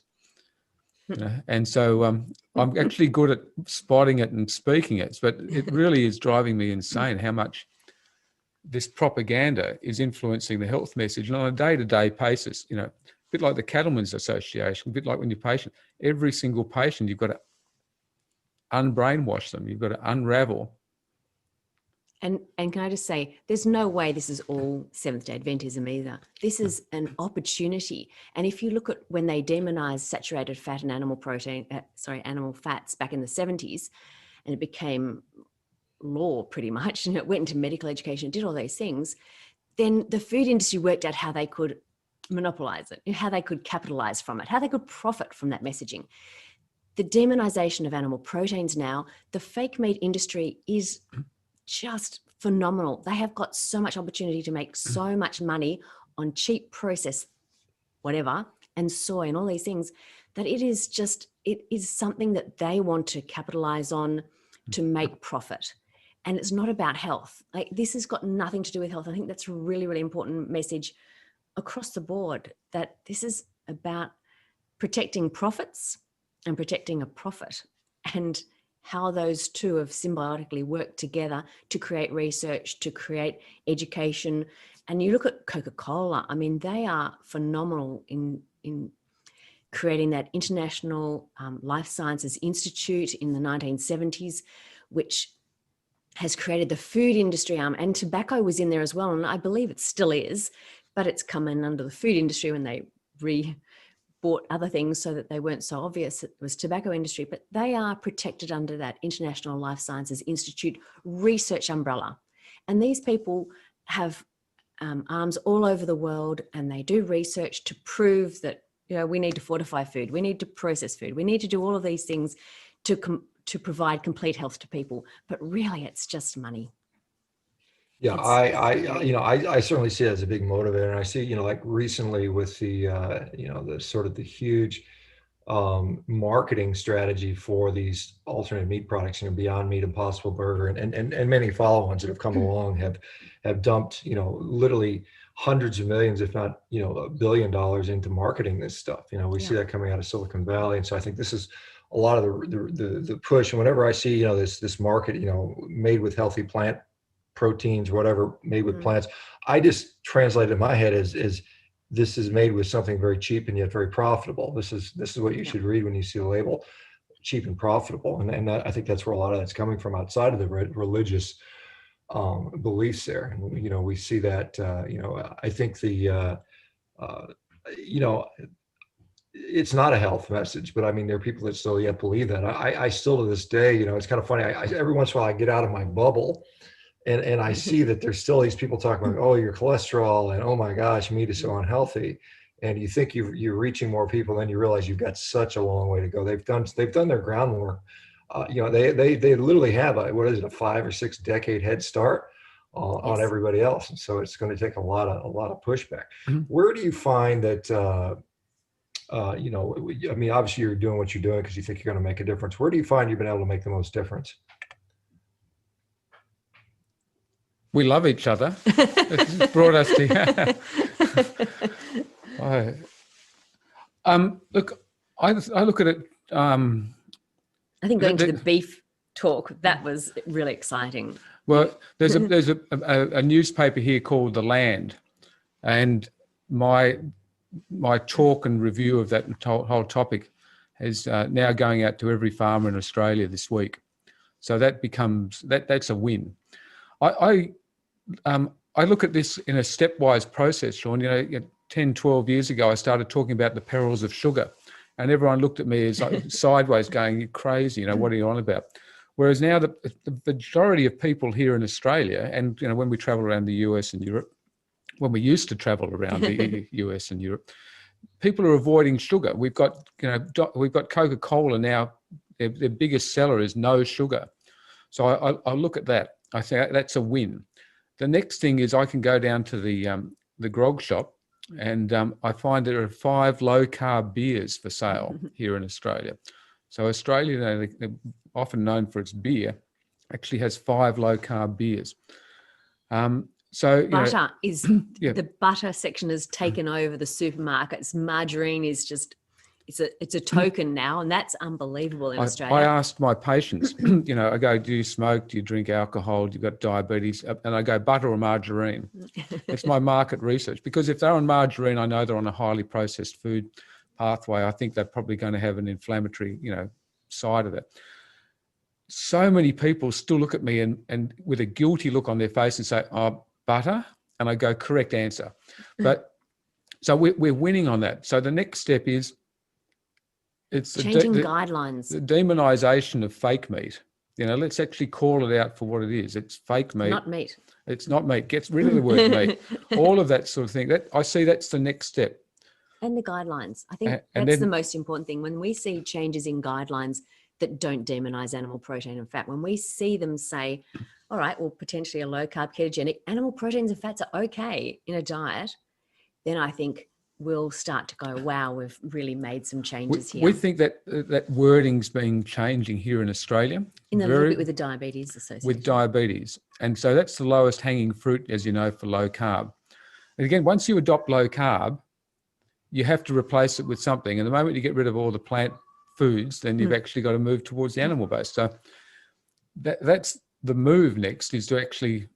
And so I'm actually good at spotting it and speaking it. But it really is driving me insane how much this propaganda is influencing the health message. And on a day-to-day basis, a bit like the Cattlemen Association, a bit like when you're patient, every single patient, you've got to unbrainwash them. You've got to unravel. And can I just say, there's no way this is all Seventh-day Adventism either. This is an opportunity. And if you look at when they demonized saturated fat and animal fats back in the 70s, and it became law pretty much, and it went into medical education, did all those things, then the food industry worked out how they could monopolize it, how they could capitalize from it, how they could profit from that messaging. the demonization of animal proteins now, the fake meat industry is just phenomenal. They have got so much opportunity to make so much money on cheap processed whatever and soy and all these things, that it is something that they want to capitalize on to make profit. And it's not about health. Like, this has got nothing to do with health. I think that's a really, really important message across the board, that this is about protecting profits and protecting a profit, and how those two have symbiotically worked together to create research, to create education. And you look at Coca-Cola, I mean, they are phenomenal in creating that International Life Sciences Institute in the 1970s, which has created the food industry arm, and tobacco was in there as well. And I believe it still is, but it's come in under the food industry when they bought other things so that they weren't so obvious. It was tobacco industry, but they are protected under that International Life Sciences Institute research umbrella. And these people have arms all over the world, and they do research to prove that, you know, we need to fortify food, we need to process food, we need to do all of these things to provide complete health to people. But really, it's just money. Yeah, I certainly see it as a big motivator. And I see, you know, like recently with the, you know, the sort of the huge marketing strategy for these alternate meat products, you know, Beyond Meat, Impossible Burger, and many follow-ons that have come along have dumped, you know, literally hundreds of millions, if not, you know, $1 billion into marketing this stuff. You know, we see that coming out of Silicon Valley. And so I think this is a lot of the push. And whenever I see, you know, this market, you know, made with healthy plant proteins, whatever, made with plants, I just translate it in my head as this is made with something very cheap and yet very profitable. This is what you should read when you see the label, cheap and profitable. And I think that's where a lot of that's coming from, outside of the religious beliefs there. And, you know, we see that, you know, I think you know, it's not a health message, but I mean, there are people that still yet believe that. I still, to this day, you know, it's kind of funny. Every once in a while I get out of my bubble, and I see that there's still these people talking about, oh, your cholesterol, and oh my gosh, meat is so unhealthy. And you think you're reaching more people, then you realize you've got such a long way to go. They've done their groundwork. You know, they literally have a 5 or 6 decade head start on everybody else. And so it's going to take a lot of pushback. Where do you find that, you know, I mean, obviously you're doing what you're doing because you think you're going to make a difference. Where do you find you've been able to make the most difference? We love each other. It's brought us together. Look, I look at it. I think going to the beef talk, that was really exciting. Well, there's a newspaper here called The Land, and my talk and review of that whole topic is now going out to every farmer in Australia this week. So that's a win. I look at this in a stepwise process, Shawn. You know, 10, 12 years ago, I started talking about the perils of sugar, and everyone looked at me as like sideways, going, "You're crazy. You know, what are you on about?" Whereas now the majority of people here in Australia, and, you know, when we travel around the US and Europe, when we used to travel around the US and Europe, people are avoiding sugar. We've got Coca-Cola now. Their biggest seller is no sugar. So I look at that. I say that's a win. The next thing is I can go down to the grog shop, and I find there are 5 low-carb beers for sale here in Australia. So Australia, they're often known for its beer, actually has 5 low-carb beers. So butter is the butter section has taken over the supermarkets. Margarine is just it's a token now, and that's unbelievable in Australia. I asked my patients, you know, I go, do you smoke? Do you drink alcohol? Do you got diabetes? And I go, butter or margarine? It's my market research, because if they're on margarine, I know they're on a highly processed food pathway. I think they're probably going to have an inflammatory, you know, side of it. So many people still look at me and with a guilty look on their face and say, oh, butter? And I go, correct answer. But so we're winning on that. So the next step is, it's changing guidelines. The demonization of fake meat. You know, let's actually call it out for what it is. It's fake meat. Not meat. It's not meat. Gets rid of the word meat. All of that sort of thing. That I see that's the next step. And the guidelines. I think And that's then, the most important thing. When we see changes in guidelines that don't demonize animal protein and fat, when we see them say, all right, well, potentially a low carb ketogenic animal proteins and fats are okay in a diet, then I think we'll start to go, wow, we've really made some changes here. we think that that wording's been changing here in Australia. In a little bit with the Diabetes Association. With diabetes. And so that's the lowest hanging fruit, as you know, for low carb. And again, once you adopt low carb, you have to replace it with something. And the moment you get rid of all the plant foods, then you've actually got to move towards the animal base. So that's the move next, is to actually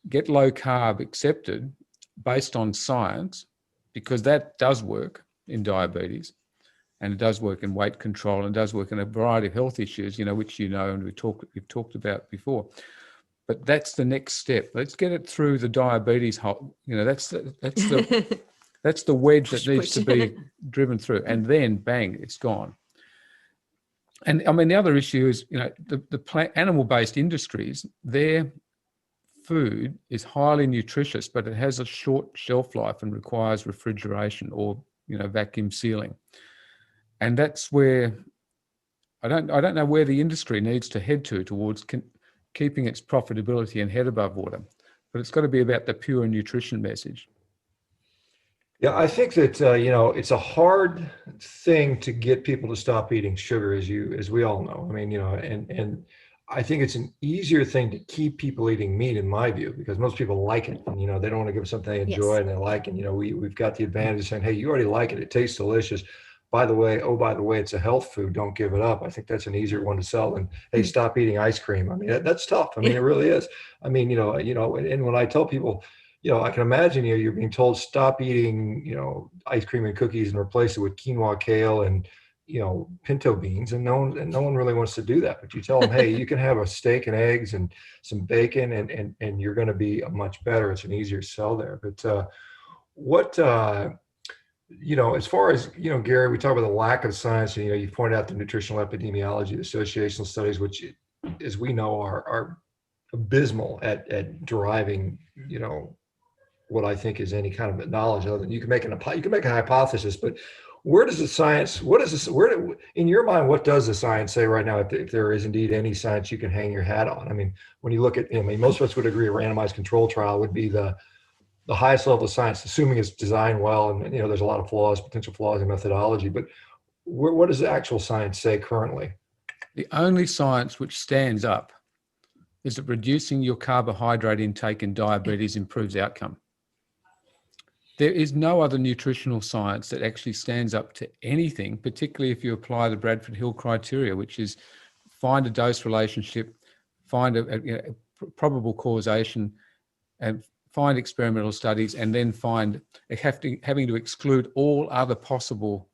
get low carb accepted based on science, because that does work in diabetes, and it does work in weight control, and does work in a variety of health issues, which and we've talked about before. But that's the next step. Let's get it through the diabetes hole. That's the that's the wedge that needs to be driven through, and then bang, it's gone. And I mean, the other issue is, the plant animal-based industries, their food is highly nutritious, but it has a short shelf life and requires refrigeration or vacuum sealing. And that's where I don't know where the industry needs to head towards keeping its profitability and head above water, but it's got to be about the pure nutrition message. Yeah, I think that it's a hard thing to get people to stop eating sugar, as we all know. I mean, and I think it's an easier thing to keep people eating meat, in my view, because most people like it, and they don't want to give them something they enjoy and they like. And we've got the advantage of saying, hey, you already like it; it tastes delicious. By the way, it's a health food. Don't give it up. I think that's an easier one to sell than, hey, stop eating ice cream. I mean, that's tough. I mean, it really is. I mean, and when I tell people, I can imagine you're being told stop eating, ice cream and cookies and replace it with quinoa, kale, and pinto beans, and no one really wants to do that. But you tell them, hey, you can have a steak and eggs and some bacon, and you're going to be much better. It's an easier sell there. But as far as Gary, we talk about the lack of science, and you pointed out the nutritional epidemiology, the associational studies, which, as we know, are abysmal at deriving, what I think is any kind of knowledge. Other than you can make a hypothesis, but where does the science? In your mind, what does the science say right now? If there is indeed any science you can hang your hat on. I mean, when you look at, most of us would agree a randomized control trial would be the highest level of science, assuming it's designed well, and there's a lot of potential flaws in methodology. But what does the actual science say currently? The only science which stands up is that reducing your carbohydrate intake in diabetes improves outcome. There is no other nutritional science that actually stands up to anything, particularly if you apply the Bradford Hill criteria, which is find a dose relationship, find a probable causation, and find experimental studies, and then having to exclude all other possible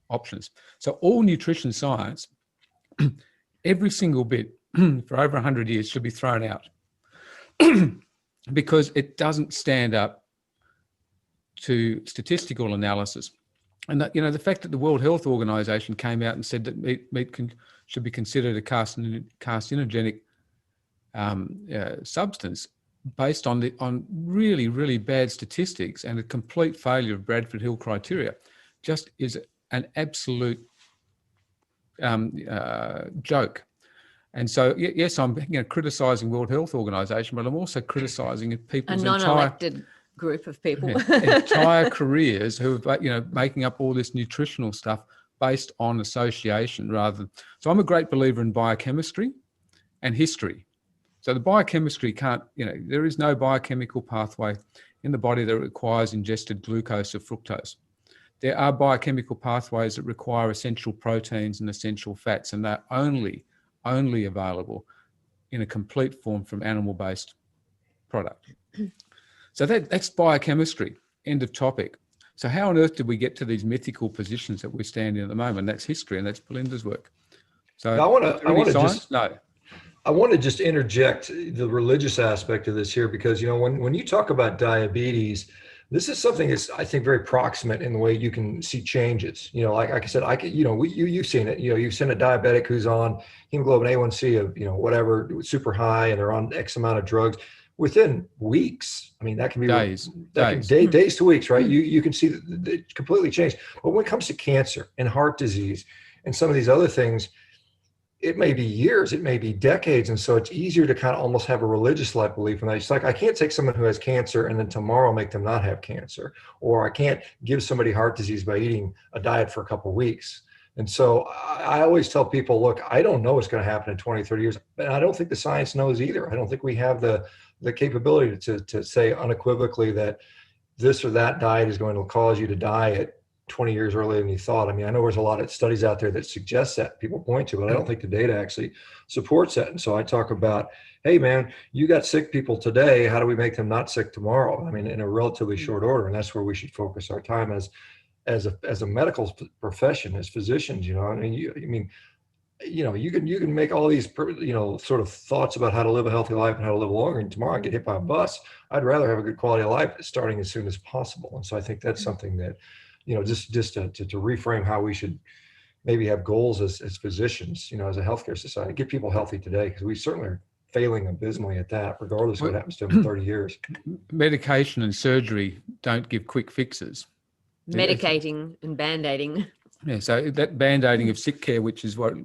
options. So all nutrition science, every single bit for over 100 years, should be thrown out because it doesn't stand up to statistical analysis. And that, the fact that the World Health Organization came out and said that meat should be considered a carcinogenic substance based on really, really bad statistics and a complete failure of Bradford Hill criteria just is an absolute joke. And so, yes, I'm criticizing World Health Organization, but I'm also criticizing people's non-elected group of people, entire careers who are, making up all this nutritional stuff based on association rather than. So I'm a great believer in biochemistry and history. So the biochemistry there is no biochemical pathway in the body that requires ingested glucose or fructose. There are biochemical pathways that require essential proteins and essential fats, and they're only available in a complete form from animal-based product. So that's biochemistry, end of topic. So how on earth did we get to these mythical positions that we stand in at the moment? That's history, and that's Belinda's work. So I want to just interject the religious aspect of this here, because, when you talk about diabetes, this is something that's, I think, very proximate in the way you can see changes. Like I said, you've seen it. You've seen a diabetic who's on hemoglobin A1C of, whatever, super high, and they're on X amount of drugs. within weeks. I mean, that can be Days. days to weeks, right? You can see that it completely changed. But when it comes to cancer and heart disease and some of these other things, it may be years, it may be decades. And so it's easier to kind of almost have a religious like belief in that. It's like, I can't take someone who has cancer and then tomorrow make them not have cancer, or I can't give somebody heart disease by eating a diet for a couple of weeks. And so I always tell people, look, I don't know what's going to happen in 20, 30 years. And I don't think the science knows either. I don't think we have the capability to say unequivocally that this or that diet is going to cause you to die at 20 years earlier than you thought. I mean, I know there's a lot of studies out there that suggest that people point to, but I don't think the data actually supports that. And so I talk about, hey man, you got sick people today. How do we make them not sick tomorrow? I mean, in a relatively short order. And that's where we should focus our time as a medical profession, as physicians. You know, I mean, you can make all these, sort of thoughts about how to live a healthy life and how to live longer. And tomorrow I get hit by a bus. I'd rather have a good quality of life starting as soon as possible. And so I think that's something that, just to reframe how we should maybe have goals as physicians, as a healthcare society, get people healthy today, because we certainly are failing abysmally at that, regardless of what happens to them in 30 years. Medication and surgery don't give quick fixes. Medicating and band-aiding. Yeah, so that band-aiding of sick care, which is what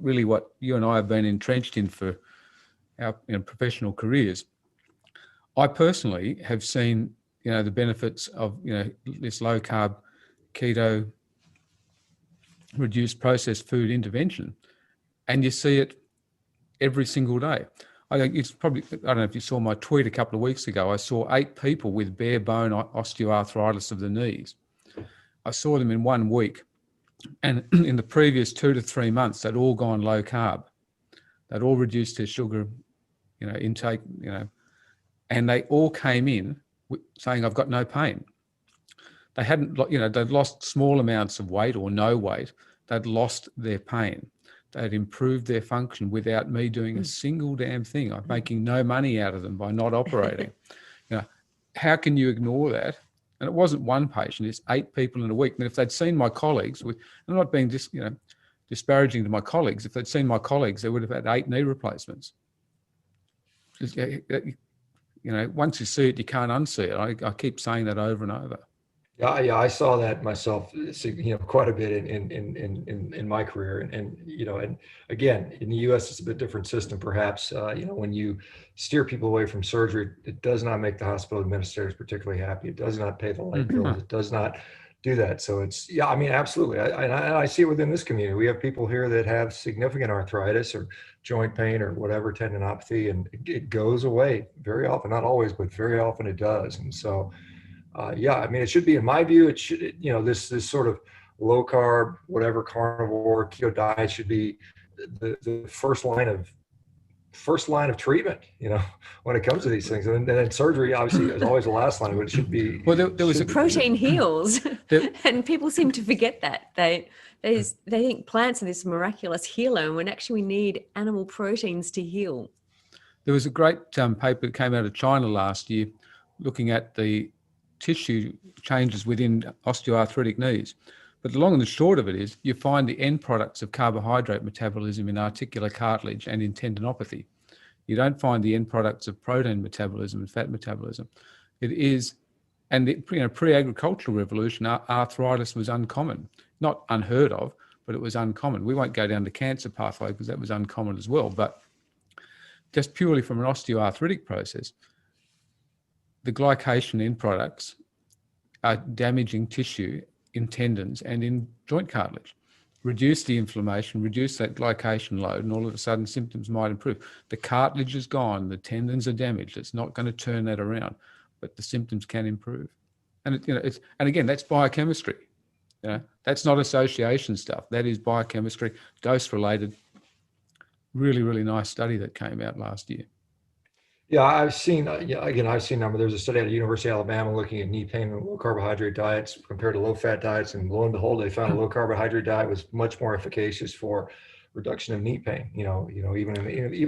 you and I have been entrenched in for our professional careers. I personally have seen, the benefits of, this low-carb, keto, reduced processed food intervention, and you see it every single day. I think it's probably, I don't know if you saw my tweet a couple of weeks ago, I saw 8 people with bare bone osteoarthritis of the knees. I saw them in 1 week. And in the previous 2 to 3 months, they'd all gone low carb. They'd all reduced their sugar, intake, and they all came in saying, I've got no pain. They hadn't, they'd lost small amounts of weight or no weight. They'd lost their pain. They'd improved their function without me doing a single damn thing. I'm making no money out of them by not operating. How can you ignore that? And it wasn't one patient, it's 8 people in a week. And if they'd seen my colleagues, I'm not being disparaging to my colleagues, if they'd seen my colleagues, they would have had 8 knee replacements. Once you see it, you can't unsee it. I keep saying that over and over. Yeah, I saw that myself, quite a bit in my career, and again, in the U.S. it's a bit different system, perhaps. When you steer people away from surgery, it does not make the hospital administrators particularly happy. It does not pay the light bills. It does not do that. So it's, absolutely. I see it within this community. We have people here that have significant arthritis or joint pain or whatever, tendinopathy, and it goes away very often. Not always, but very often it does. And so. It should be, in my view, it should, this sort of low carb, whatever, carnivore, keto diet should be the first line of treatment, when it comes to these things. And then surgery, obviously, is always the last line, but it should be. Well, there was protein heals, and people seem to forget that. They think plants are this miraculous healer, when actually we need animal proteins to heal. There was a great paper that came out of China last year looking at the tissue changes within osteoarthritic knees. But the long and the short of it is you find the end products of carbohydrate metabolism in articular cartilage and in tendinopathy. You don't find the end products of protein metabolism and fat metabolism. It is, and the pre-agricultural revolution, arthritis was uncommon, not unheard of, but it was uncommon. We won't go down the cancer pathway because that was uncommon as well, but just purely from an osteoarthritic process, the glycation end products are damaging tissue in tendons and in joint cartilage. Reduce the inflammation, reduce that glycation load, and all of a sudden symptoms might improve. The cartilage is gone, the tendons are damaged. It's not going to turn that around, but the symptoms can improve. And and again, that's biochemistry. That's not association stuff. That is biochemistry, dose related. Really, really nice study that came out last year. Yeah, I've seen, there's a study at the University of Alabama looking at knee pain and low carbohydrate diets compared to low fat diets. And lo and behold, they found a low carbohydrate diet was much more efficacious for reduction of knee pain, even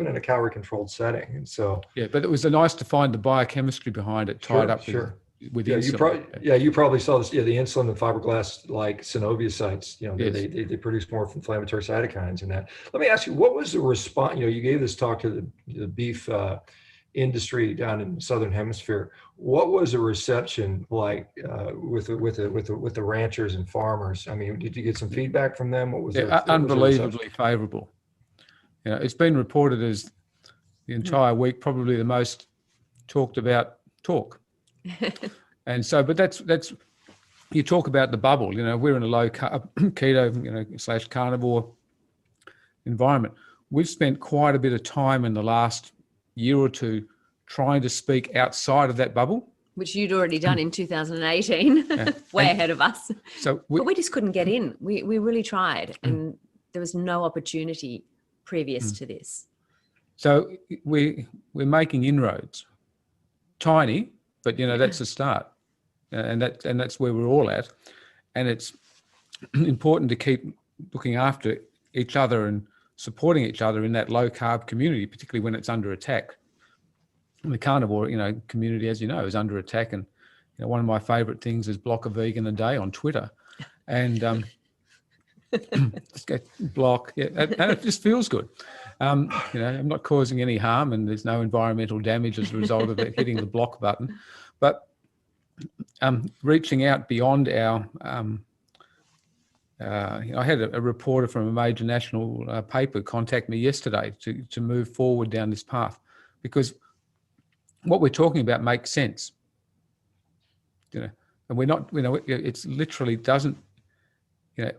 in a calorie controlled setting. And so. Yeah, but it was nice to find the biochemistry behind it tied up with insulin. You probably saw this, the insulin and fiberglass like synoviocytes, they produce more inflammatory cytokines in that. Let me ask you, what was the response? You gave this talk to the beef industry down in the Southern Hemisphere. What was the reception like with the ranchers and farmers? I mean, did you get some feedback from them? What was their unbelievably favourable. You know, it's been reported as the entire week probably the most talked about talk. And so, but that's you talk about the bubble. You know, we're in a low carb, keto, / carnivore environment. We've spent quite a bit of time in the last year or two trying to speak outside of that bubble, which you'd already done in 2018, way ahead of us. So but we just couldn't get in. We really tried, and there was no opportunity previous to this. So we're making inroads, tiny, but that's a start, and that's where we're all at, and it's important to keep looking after each other and supporting each other in that low carb community, particularly when it's under attack. And the carnivore, community, as you know, is under attack. And one of my favorite things is block a vegan a day on Twitter, and just get block. Yeah, and it just feels good. I'm not causing any harm, and there's no environmental damage as a result of it hitting the block button. But reaching out beyond our I had a reporter from a major national paper contact me yesterday to move forward down this path, because what we're talking about makes sense. And we're not, it's literally doesn't,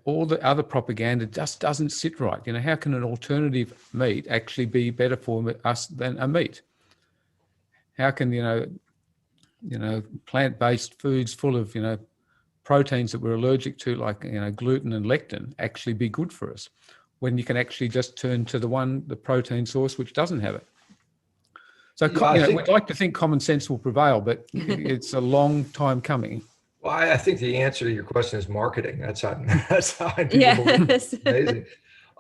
all the other propaganda just doesn't sit right. How can an alternative meat actually be better for us than a meat? How can, plant-based foods full of, proteins that we're allergic to, like gluten and lectin, actually be good for us, when you can actually just turn to the protein source which doesn't have it? So we'd like to think common sense will prevail, but it's a long time coming. Well, I think the answer to your question is marketing. That's how people Yes. it's amazing.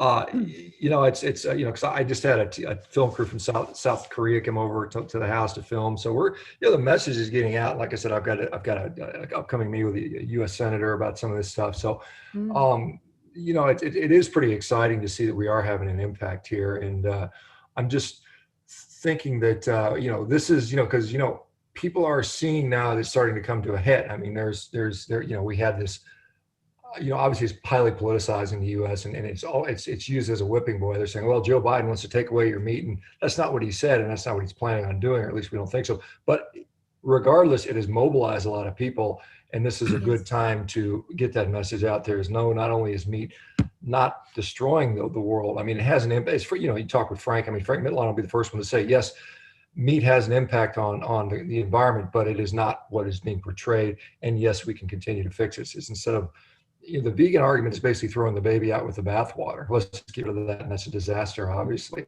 It's because I just had a film crew from South Korea come over to the house to film. So we're, the message is getting out. Like I said, I've got a upcoming meeting with a U.S. senator about some of this stuff. So, it is pretty exciting to see that we are having an impact here. And I'm just thinking that, this is, because, people are seeing now that it's starting to come to a head. I mean, we had this, obviously it's highly politicized in the U.S. and it's used as a whipping boy. They're saying, well, Joe Biden wants to take away your meat, and that's not what he said, and that's not what he's planning on doing, or at least we don't think so. But regardless, it has mobilized a lot of people, and this is a good time to get that message out there. Not only is meat not destroying the world, I mean, it has an impact. It's for, you talk with Frank. I mean, Frank Mitlon will be the first one to say, yes, meat has an impact on the environment, but it is not what is being portrayed. And yes, we can continue to fix it. It's instead of, the vegan argument is basically throwing the baby out with the bathwater. Let's just get rid of that, and that's a disaster, obviously.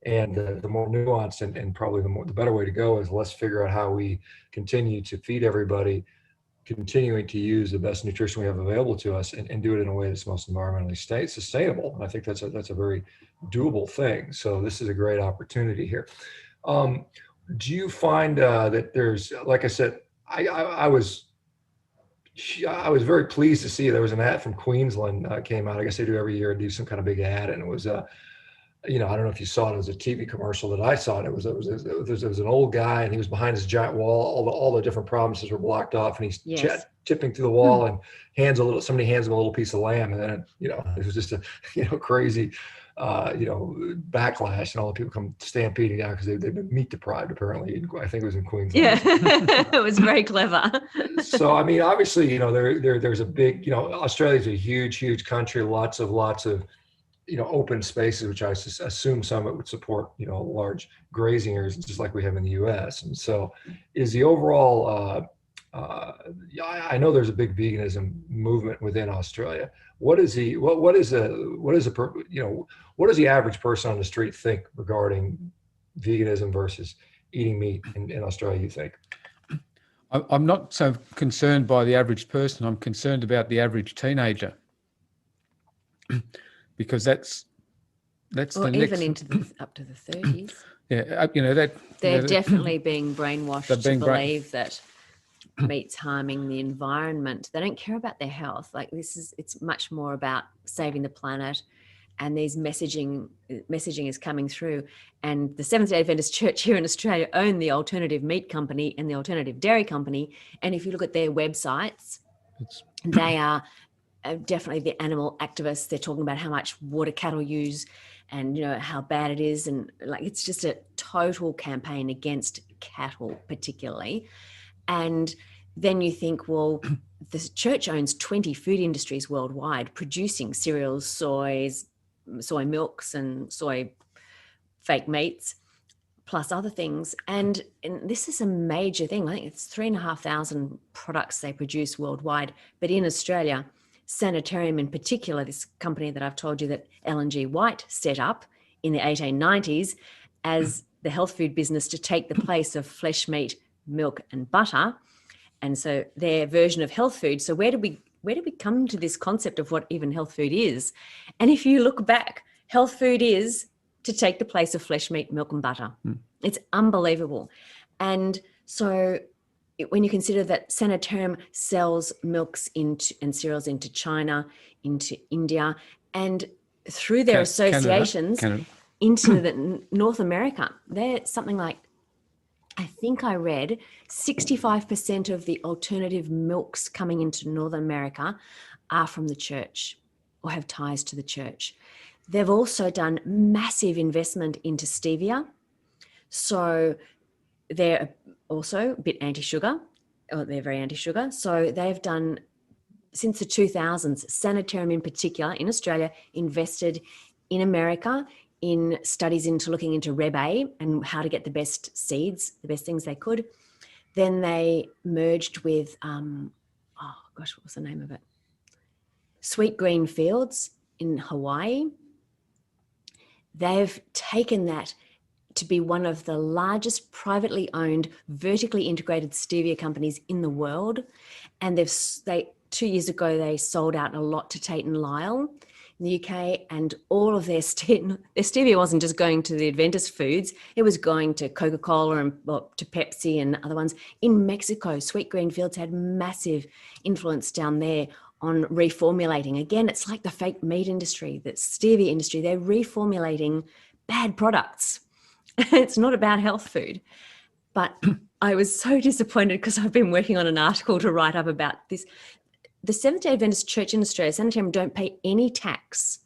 And the more nuanced and probably the better way to go is, let's figure out how we continue to feed everybody, continuing to use the best nutrition we have available to us, and do it in a way that's most environmentally sustainable. And I think that's a very doable thing. So this is a great opportunity here. Do you find that there's, like I said, I was very pleased to see there was an ad from Queensland came out. I guess they do every year and do some kind of big ad, and it was I don't know if you saw it. It was a TV commercial that I saw. It was an old guy, and he was behind his giant wall. All the different promises were blocked off, and he's chipping through the wall and somebody hands him a little piece of lamb, and then it was just a crazy backlash, and all the people come stampeding down because they've been meat deprived, apparently. I think it was in Queensland. Yeah, it was very clever. So, I mean, obviously, there's a big, Australia's a huge country, lots of open spaces, which I assume some of it would support, large grazing areas, just like we have in the U.S. And so, is the overall, I know there's a big veganism movement within Australia. What does the average person on the street think regarding veganism versus eating meat in Australia, you think? I'm not so concerned by the average person. I'm concerned about the average teenager, because that's the next, even up to the 30s. Yeah, they're definitely being brainwashed to believe that meat's harming the environment. They don't care about their health. Like it's much more about saving the planet and these messaging is coming through. And the Seventh-day Adventist Church here in Australia own the Alternative Meat Company and the Alternative Dairy Company. And if you look at their websites, they are definitely the animal activists. They're talking about how much water cattle use and, you know, how bad it is. And like, it's just a total campaign against cattle particularly. And then you think, well, the church owns 20 food industries worldwide, producing cereals, soy milks and soy fake meats, plus other things. And this is a major thing. I think it's 3,500 products they produce worldwide. But in Australia, Sanitarium in particular, this company that I've told you that Ellen G. White set up in the 1890s as the health food business to take the place of flesh, meat, milk and butter. And so their version of health food. So where did we come to this concept of what even health food is? And if you look back, health food is to take the place of flesh, meat, milk and butter. It's unbelievable. And so when you consider that Sanitarium sells milks and cereals into China, into India, and through their associations into the North America, they're something like, I think I read 65% of the alternative milks coming into Northern America are from the church or have ties to the church. They've also done massive investment into stevia. So they're also a bit anti-sugar, or they're very anti-sugar. So they've done, since the 2000s, Sanitarium in particular in Australia invested in America in studies into looking into Reb A and how to get the best seeds, the best things they could. Then they merged with, what was the name of it? Sweet Green Fields in Hawaii. They've taken that to be one of the largest privately owned, vertically integrated stevia companies in the world. And 2 years ago, they sold out a lot to Tate & Lyle in the UK, and all of their stevia wasn't just going to the Adventist foods, it was going to Coca-Cola and to Pepsi and other ones. In Mexico, Sweet Green Fields had massive influence down there on reformulating. Again, it's like the fake meat industry, the stevia industry, they're reformulating bad products. It's not about health food. But I was so disappointed because I've been working on an article to write up about this. The Seventh-day Adventist Church in Australia, Sanitarium, don't pay any tax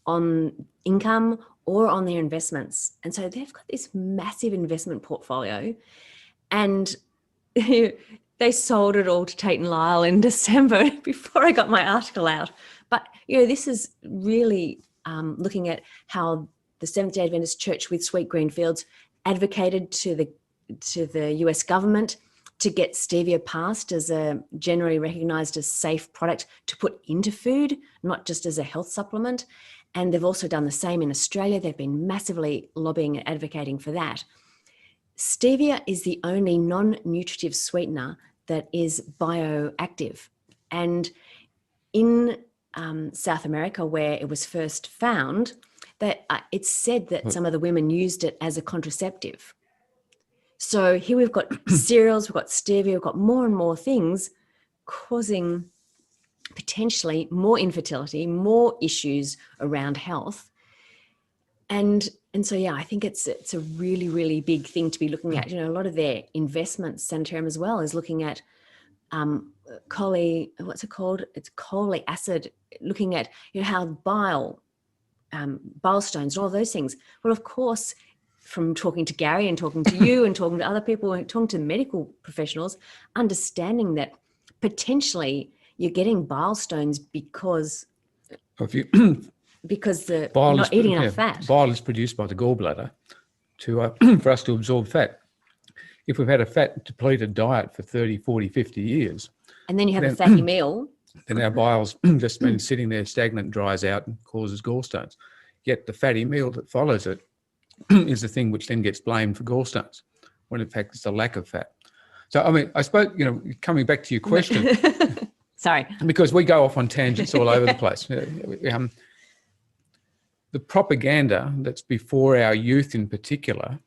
on income or on their investments. And so they've got this massive investment portfolio, and they sold it all to Tate & Lyle in December before I got my article out. But, you know, this is really looking at how the Seventh-day Adventist Church with Sweet Green Fields advocated to the US government to get stevia passed as a generally recognized as safe product to put into food, not just as a health supplement. And they've also done the same in Australia. They've been massively lobbying and advocating for that. Stevia is the only non-nutritive sweetener that is bioactive. And in South America, where it was first found, that it's said that some of the women used it as a contraceptive. So here we've got cereals, we've got stevia, we've got more and more things causing potentially more infertility, more issues around health. And so, yeah, I think it's a really, really big thing to be looking at. You know, a lot of their investments, Sanitarium as well, is looking at what's it called? It's cholic acid, looking at, you know, how bile stones and all those things. Well, of course, from talking to Gary and talking to you and talking to other people and talking to medical professionals, understanding that potentially you're getting bile stones because the bile not eating enough fat. Bile is produced by the gallbladder for us to absorb fat. If we've had a fat depleted diet for 30, 40, 50 years, and then you have a fatty meal, then our bile's just been sitting there stagnant, dries out and causes gallstones. Yet the fatty meal that follows it is the thing which then gets blamed for gallstones, when in fact it's a lack of fat. So, I mean, I suppose, you know, coming back to your question, sorry, because we go off on tangents all over the place. The propaganda that's before our youth in particular,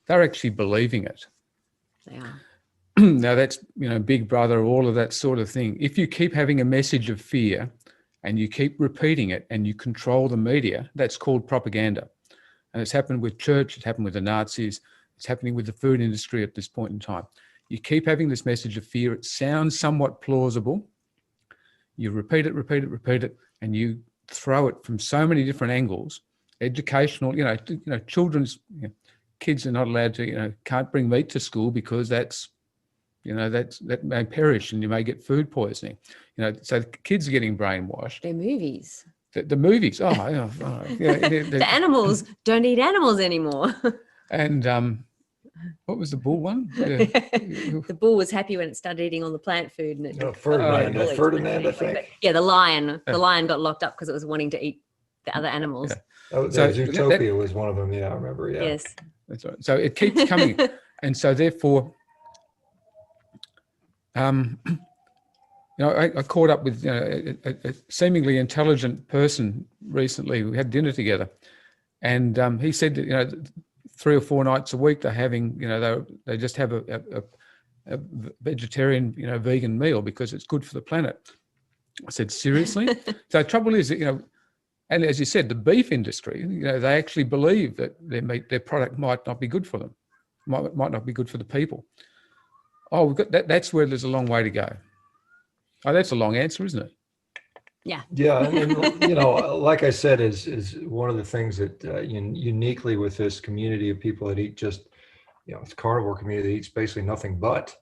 they're actually believing it. They are. Now that's, you know, Big Brother, all of that sort of thing. If you keep having a message of fear and you keep repeating it and you control the media, that's called propaganda. And it's happened with church, it happened with the Nazis, it's happening with the food industry at this point in time. You keep having this message of fear. It sounds somewhat plausible. You repeat it, and you throw it from so many different angles. Educational, children's, kids are not allowed to, can't bring meat to school because that may perish and you may get food poisoning. So the kids are getting brainwashed. They're movies. The movies, The animals don't eat animals anymore. And what was the bull one? Yeah. The bull was happy when it started eating all the plant food, and it Ferdinand, I think. Yeah, the lion. The lion got locked up because it was wanting to eat the other animals. Yeah. Zootopia was one of them. Yeah, I remember. Yeah. Yes. That's right. So it keeps coming, and so therefore, I caught up with a seemingly intelligent person recently. We had dinner together, and he said that 3 or 4 nights a week they're having they just have a vegetarian vegan meal because it's good for the planet. I said, seriously? So the trouble is that and as you said, the beef industry, they actually believe that their product might not be good for them, might not be good for the people. Oh, we've got that. That's where there's a long way to go. Oh, that's a long answer, isn't it? Yeah. Yeah, and like I said, is one of the things that uniquely with this community of people that eat just, it's a carnivore community that eats basically nothing but,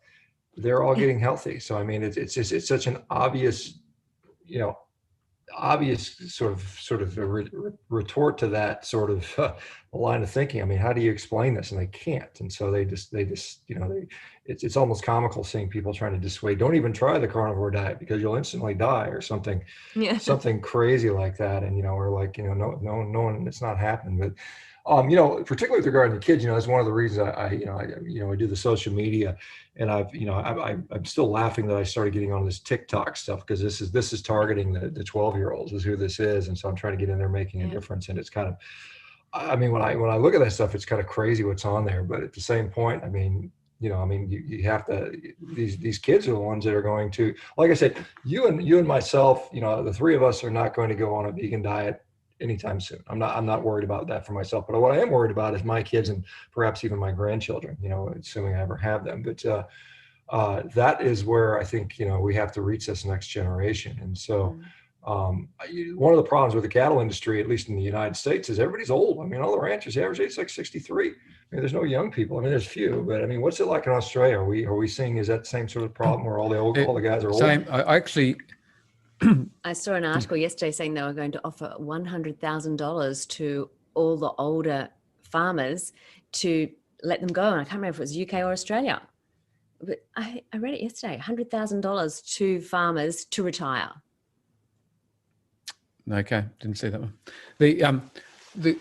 they're all getting healthy. So I mean, it's such an obvious, sort of a retort to that sort of line of thinking. I mean, how do you explain this? And they can't. And so they just it's almost comical seeing people trying to dissuade, don't even try the carnivore diet because you'll instantly die or something, something crazy like that. And, we're like, no one, it's not happening. But, particularly with regard to kids, that's one of the reasons I do the social media, and I'm still laughing that I started getting on this TikTok stuff because this is targeting the 12-year-olds is who this is. And so I'm trying to get in there making a difference. And it's kind of, I mean, when I look at that stuff, it's kind of crazy what's on there. But at the same point, I mean, you have to, these kids are the ones that are going to, like I said, you and myself, the three of us are not going to go on a vegan diet anytime soon. I'm not worried about that for myself, but what I am worried about is my kids and perhaps even my grandchildren, assuming I ever have them. But that is where I think, we have to reach this next generation. And so one of the problems with the cattle industry, at least in the United States, is everybody's old. I mean, all the ranchers, the average age is like 63. I mean, there's no young people. I mean, there's few, but I mean, what's it like in Australia? Are we seeing, is that the same sort of problem where all the guys are old? Same. I actually, I saw an article yesterday saying they were going to offer $100,000 to all the older farmers to let them go. And I can't remember if it was UK or Australia, but I read it yesterday, $100,000 to farmers to retire. Okay, didn't see that one. The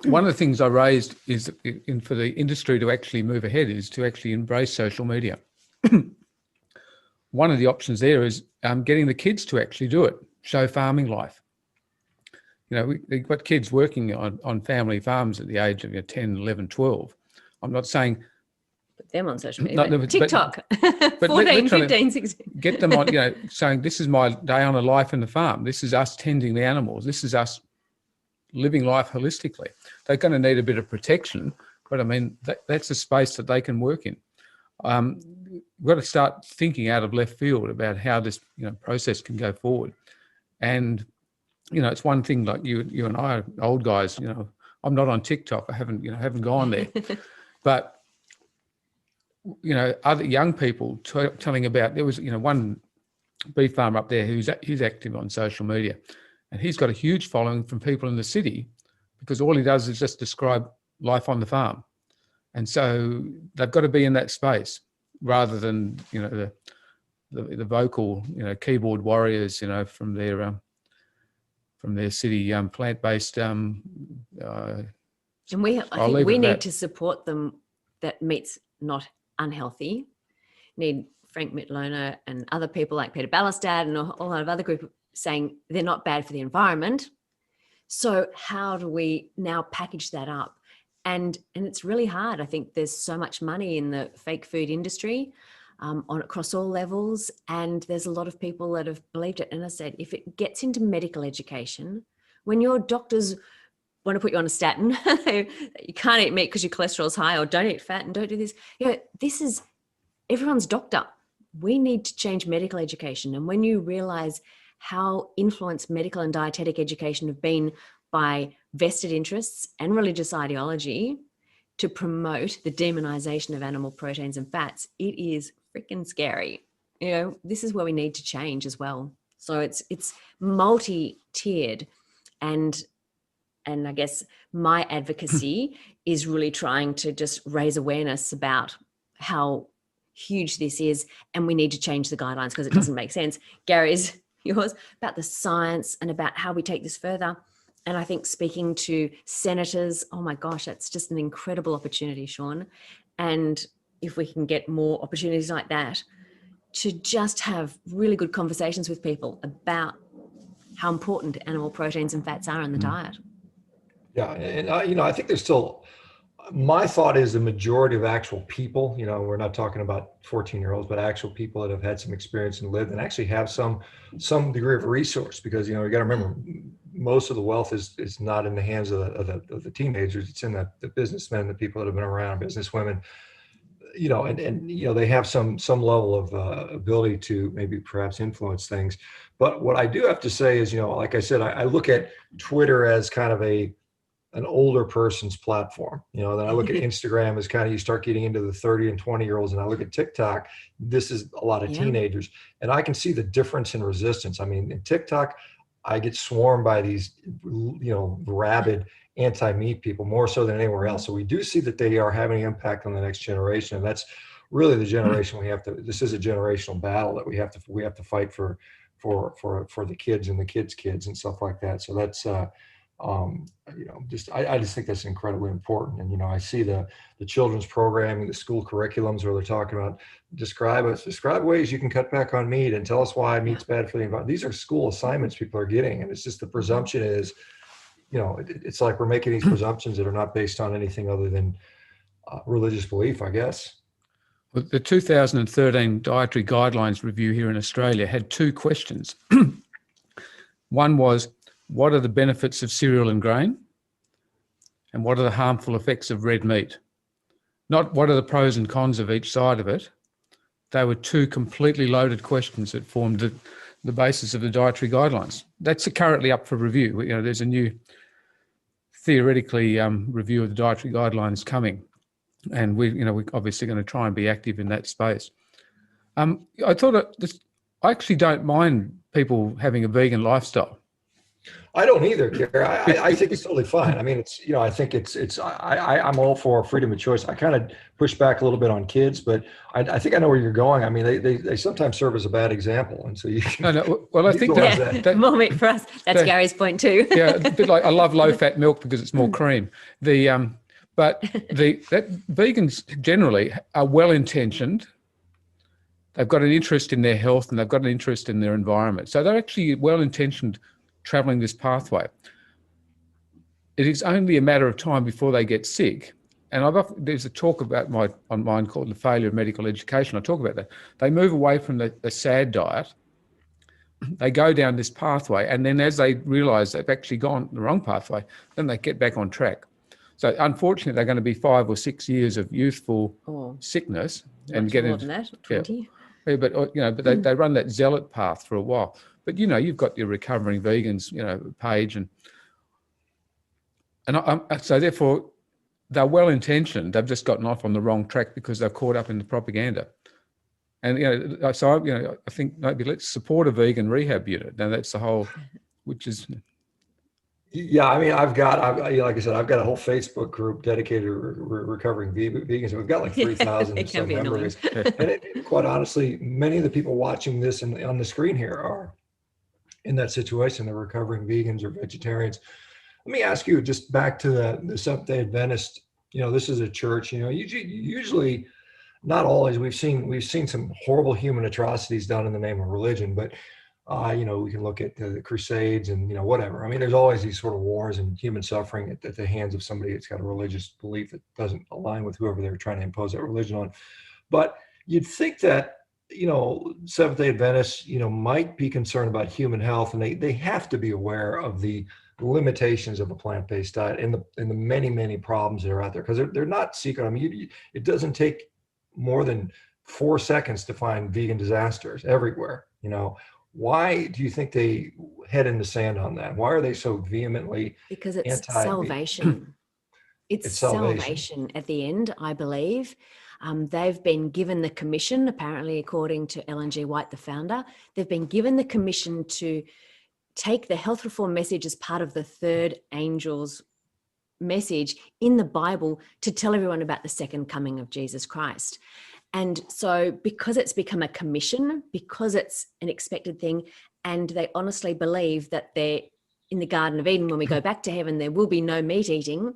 one of the things I raised is for the industry to actually move ahead is to actually embrace social media. One of the options there is getting the kids to actually do it, show farming life. We've got kids working on family farms at the age of 10, 11, 12. I'm not saying put them on social media, but TikTok, but 14, 15, 16. Get them on, saying this is my day on a life in the farm. This is us tending the animals. This is us living life holistically. They're going to need a bit of protection, but I mean, that's a space that they can work in. We've got to start thinking out of left field about how this process can go forward. And, it's one thing like you and I are old guys, I'm not on TikTok. I haven't gone there, but other young people telling about, there was, one beef farmer up there who's active on social media, and he's got a huge following from people in the city because all he does is just describe life on the farm. And so they've got to be in that space rather than, the vocal, keyboard warriors, from their city plant-based. And I think we need to support them that meat's not unhealthy. Need Frank Mitlona and other people like Peter Ballastad and a whole lot of other group saying they're not bad for the environment. So how do we now package that up? And it's really hard. I think there's so much money in the fake food industry. on across all levels. And there's a lot of people that have believed it. And I said, if it gets into medical education, when your doctors want to put you on a statin, you can't eat meat because your cholesterol's high, or don't eat fat and don't do this. This is everyone's doctor. We need to change medical education. And when you realize how influenced medical and dietetic education have been by vested interests and religious ideology to promote the demonization of animal proteins and fats, it is freaking scary. This is where we need to change as well. So it's multi-tiered, and I guess my advocacy is really trying to just raise awareness about how huge this is, and we need to change the guidelines because it doesn't make sense. Gary's, yours, about the science and about how we take this further. And I think speaking to senators, oh my gosh, that's just an incredible opportunity, Shawn. And if we can get more opportunities like that to just have really good conversations with people about how important animal proteins and fats are in the diet. Yeah, and I think there's still, my thought is the majority of actual people, we're not talking about 14-year-olds, but actual people that have had some experience and lived and actually have some degree of resource, because, you got to remember, most of the wealth is not in the hands of the teenagers. It's in the businessmen, the people that have been around, businesswomen, and they have some level of ability to maybe perhaps influence things. But what I do have to say is, like I said, I look at Twitter as kind of an older person's platform, then I look at Instagram as kind of, you start getting into the 30 and 20-year-olds, and I look at TikTok, this is a lot of teenagers, and I can see the difference in resistance. I mean, in TikTok, I get swarmed by these, rabid anti-meat people more so than anywhere else. So we do see that they are having an impact on the next generation. And that's really the generation this is a generational battle that we have to fight for the kids and the kids' kids and stuff like that. So that's, I just think that's incredibly important. And, I see the children's programming, the school curriculums where they're talking about describe ways you can cut back on meat and tell us why meat's bad for the environment. These are school assignments people are getting. And it's just the presumption is, it's like we're making these presumptions that are not based on anything other than religious belief, I guess. Well, the 2013 Dietary Guidelines Review here in Australia had two questions. One was, what are the benefits of cereal and grain? And what are the harmful effects of red meat? Not what are the pros and cons of each side of it. They were two completely loaded questions that formed the basis of the dietary guidelines. That's currently up for review. There's a new theoretically review of the dietary guidelines coming, and we're obviously going to try and be active in that space. I actually don't mind people having a vegan lifestyle. I don't either, Gary. I think it's totally fine. I mean, it's, I think I'm all for freedom of choice. I kind of push back a little bit on kids, but I think I know where you're going. I mean, they sometimes serve as a bad example. And so you can. No. Well, I think that more meat for us. That's Gary's point too. Yeah, a bit like I love low fat milk because it's more cream. But vegans generally are well intentioned. They've got an interest in their health and they've got an interest in their environment. So they're actually well intentioned traveling this pathway. It is only a matter of time before they get sick. And there's a talk about on mine called The Failure of Medical Education. I talk about that. They move away from the SAD diet. They go down this pathway. And then as they realize they've actually gone the wrong pathway, then they get back on track. So unfortunately, they're going to be 5 or 6 years of youthful sickness and get into that, 20. Yeah, but they run that zealot path for a while. But you've got your Recovering Vegans, page, and so therefore they're well intentioned. They've just gotten off on the wrong track because they're caught up in the propaganda. And so I think maybe let's support a vegan rehab unit. Now that's the whole, which is. Yeah, I mean, like I said, I've got a whole Facebook group dedicated to recovering vegans. We've got like 3,000 some members. And quite honestly, many of the people watching this on the screen here are in that situation. They're recovering vegans or vegetarians. Let me ask you, just back to the Seventh-day Adventist. This is a church. Usually, not always. We've seen some horrible human atrocities done in the name of religion, but. We can look at the Crusades and, whatever. I mean, there's always these sort of wars and human suffering at the hands of somebody that's got a religious belief that doesn't align with whoever they're trying to impose that religion on. But you'd think that, Seventh-day Adventists, might be concerned about human health, and they have to be aware of the limitations of a plant-based diet and the many, many problems that are out there, because they're not secret. I mean, it doesn't take more than 4 seconds to find vegan disasters everywhere. Why do you think they head in the sand on that? Why are they so vehemently Because it's anti? salvation. It's salvation. salvation at the end, I believe. They've been given the commission, apparently, according to Ellen G. White, the founder, they've been given the commission to take the health reform message as part of the third angel's message in the Bible to tell everyone about the second coming of Jesus Christ. And so because it's become a commission, because it's an expected thing, and they honestly believe that they're in the Garden of Eden, when we go back to heaven, there will be no meat eating.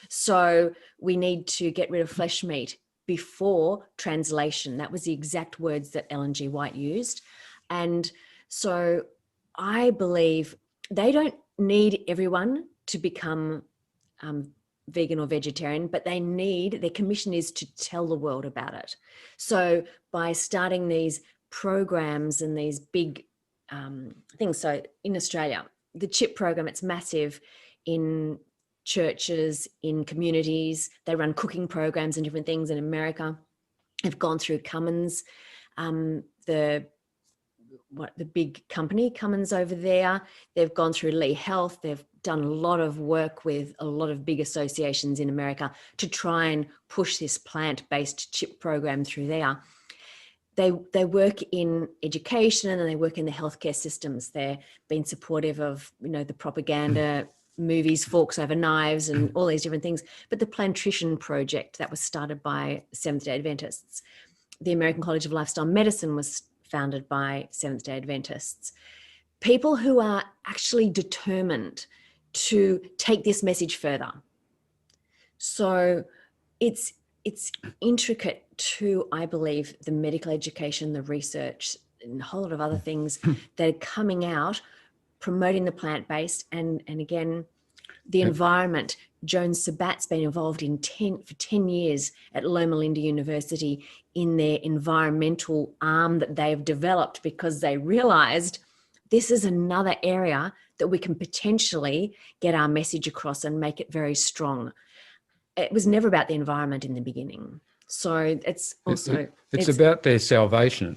So we need to get rid of flesh meat before translation. That was the exact words that Ellen G. White used. And so I believe they don't need everyone to become vegan or vegetarian, but their commission is to tell the world about it. So by starting these programs and these big things, so in Australia, the CHIP program, it's massive in churches, in communities. They run cooking programs and different things. In America, they've gone through Cummins, the big company Cummins over there. They've gone through Lee Health. They've done a lot of work with a lot of big associations in America to try and push this plant-based CHIP program through there. They work in education and they work in the healthcare systems. They're being supportive of, the propaganda, movies, forks over knives, and all these different things. But the Plantrition Project that was started by Seventh-day Adventists, the American College of Lifestyle Medicine was founded by Seventh-day Adventists. People who are actually determined to take this message further. So it's intricate to, I believe, the medical education, the research, and a whole lot of other things that are coming out, promoting the plant-based, and again, the environment. Joan Sabat's been involved for 10 years at Loma Linda University in their environmental arm that they've developed, because they realized this is another area that we can potentially get our message across and make it very strong. It was never about the environment in the beginning. So it's also... It's about their salvation.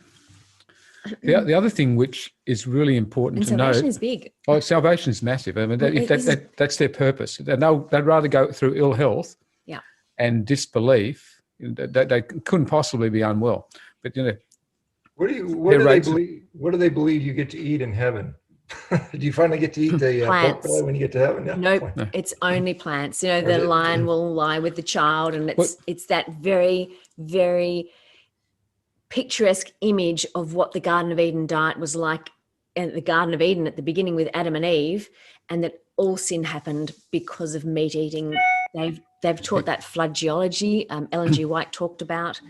The other thing which is really important to know... Salvation is big. Oh, salvation is massive. I mean, that's their purpose. And they'd rather go through ill health and disbelief. They couldn't possibly be unwell. But, what do they believe you get to eat in heaven? Do you finally get to eat the pork belly when you get to heaven? Yeah. Nope, it's only plants. The lion will lie with the child, and it's that very, very picturesque image of what the Garden of Eden diet was like in the Garden of Eden at the beginning with Adam and Eve, and that all sin happened because of meat eating. They've taught that flood geology. Ellen G. White talked about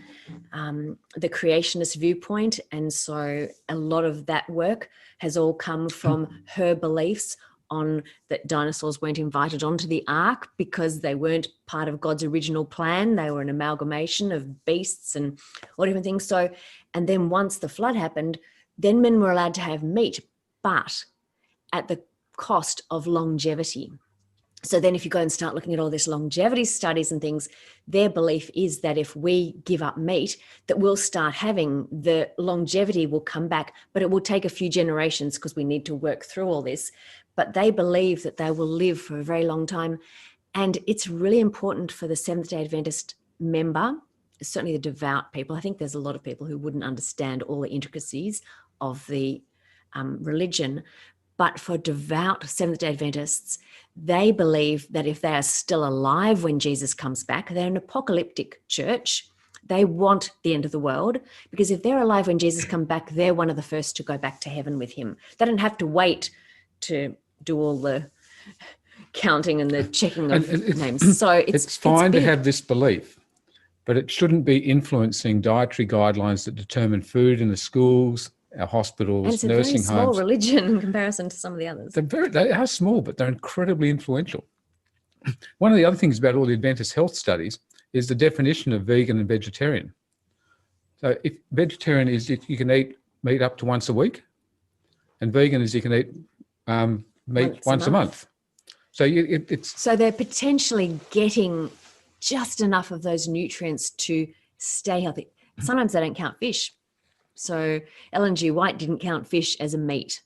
the creationist viewpoint, and so a lot of that work has all come from her beliefs on that dinosaurs weren't invited onto the ark because they weren't part of God's original plan. They were an amalgamation of beasts and all different things. So, and then once the flood happened, then men were allowed to have meat, but at the cost of longevity. So then if you go and start looking at all this longevity studies and things, their belief is that if we give up meat, that we'll start having the longevity will come back, but it will take a few generations because we need to work through all this. But they believe that they will live for a very long time. And it's really important for the Seventh-day Adventist member, certainly the devout people. I think there's a lot of people who wouldn't understand all the intricacies of the religion. But for devout Seventh-day Adventists, they believe that if they are still alive when Jesus comes back, they're an apocalyptic church. They want the end of the world, because if they're alive when Jesus comes back, they're one of the first to go back to heaven with him. They don't have to wait to do all the counting and the checking of names. So it's fine to have this belief, but it shouldn't be influencing dietary guidelines that determine food in the schools, our hospitals, and it's nursing a very small homes. religion in comparison to some of the others. They are small, but they're incredibly influential. One of the other things about all the Adventist health studies is the definition of vegan and vegetarian. So if vegetarian is if you can eat meat up to once a week, and vegan is you can eat meat once a month. So it's so they're potentially getting just enough of those nutrients to stay healthy. Sometimes they don't count fish. So Ellen G. White didn't count fish as a meat,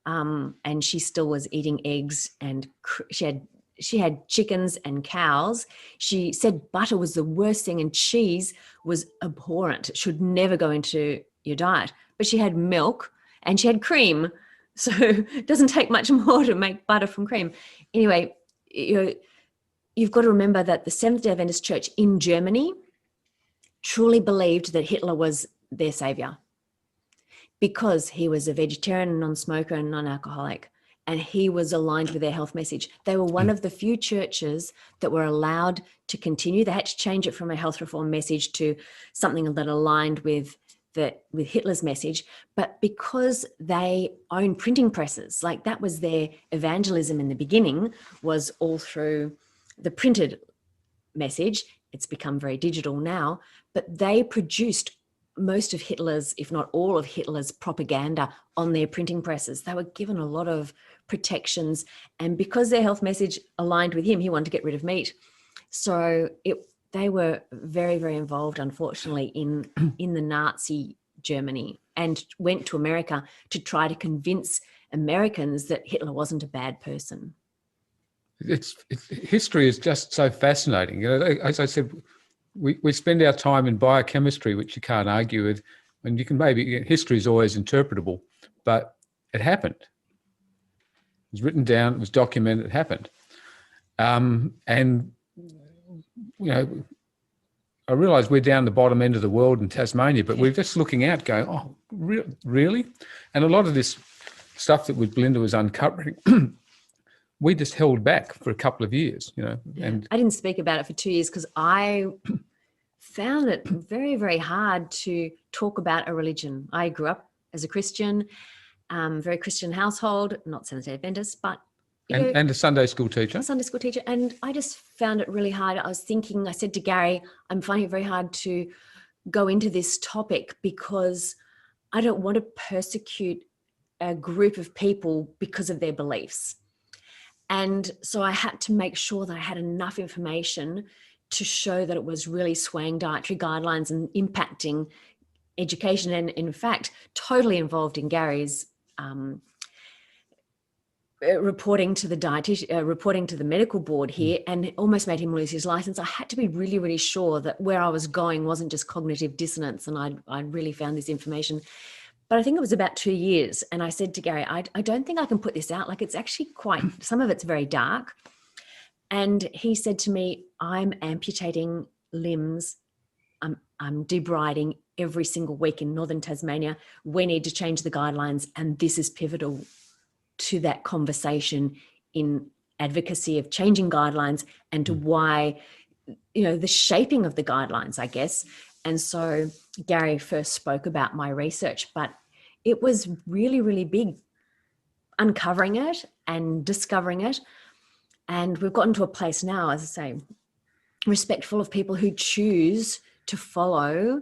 and she still was eating eggs, and she had chickens and cows. She said butter was the worst thing and cheese was abhorrent. It should never go into your diet. But she had milk and she had cream. So it doesn't take much more to make butter from cream. Anyway, you've got to remember that the Seventh-day Adventist Church in Germany truly believed that Hitler was their savior because he was a vegetarian, non-smoker and non-alcoholic. And he was aligned with their health message. They were one of the few churches that were allowed to continue. They had to change it from a health reform message to something that aligned with Hitler's message. But because they own printing presses, like that was their evangelism in the beginning, was all through the printed message. It's become very digital now, but they produced most of Hitler's, if not all of Hitler's propaganda on their printing presses. They were given a lot of protections, and because their health message aligned with him, he wanted to get rid of meat. So they were very, very involved, unfortunately, in the Nazi Germany, and went to America to try to convince Americans that Hitler wasn't a bad person. History is just so fascinating. You know, as I said, we spend our time in biochemistry, which you can't argue with, and you can history is always interpretable, but it happened. It was written down, it was documented, it happened. And, you know, I realise we're down the bottom end of the world in Tasmania, but we're just looking out going, oh, really? And a lot of this stuff that Belinda was uncovering, we just held back for a couple of years, you know. Yeah. And I didn't speak about it for 2 years because I found it very, very hard to talk about a religion. I grew up as a Christian, very Christian household, not Seventh-day Adventist, but and a Sunday school teacher. A Sunday school teacher. And I just found it really hard. I said to Gary, I'm finding it very hard to go into this topic because I don't want to persecute a group of people because of their beliefs. And so I had to make sure that I had enough information to show that it was really swaying dietary guidelines and impacting education, and in fact, totally involved in Gary's reporting to the dietitian, reporting to the medical board here, and it almost made him lose his license. I had to be really, really sure that where I was going wasn't just cognitive dissonance, and I really found this information. But I think it was about 2 years. And I said to Gary, I don't think I can put this out. Like, it's actually some of it's very dark. And he said to me, I'm amputating limbs. I'm debriding every single week in Northern Tasmania. We need to change the guidelines. And this is pivotal to that conversation in advocacy of changing guidelines and to why, the shaping of the guidelines, I guess. And so Gary first spoke about my research, but it was really, really big uncovering it and discovering it. And we've gotten to a place now, as I say, respectful of people who choose to follow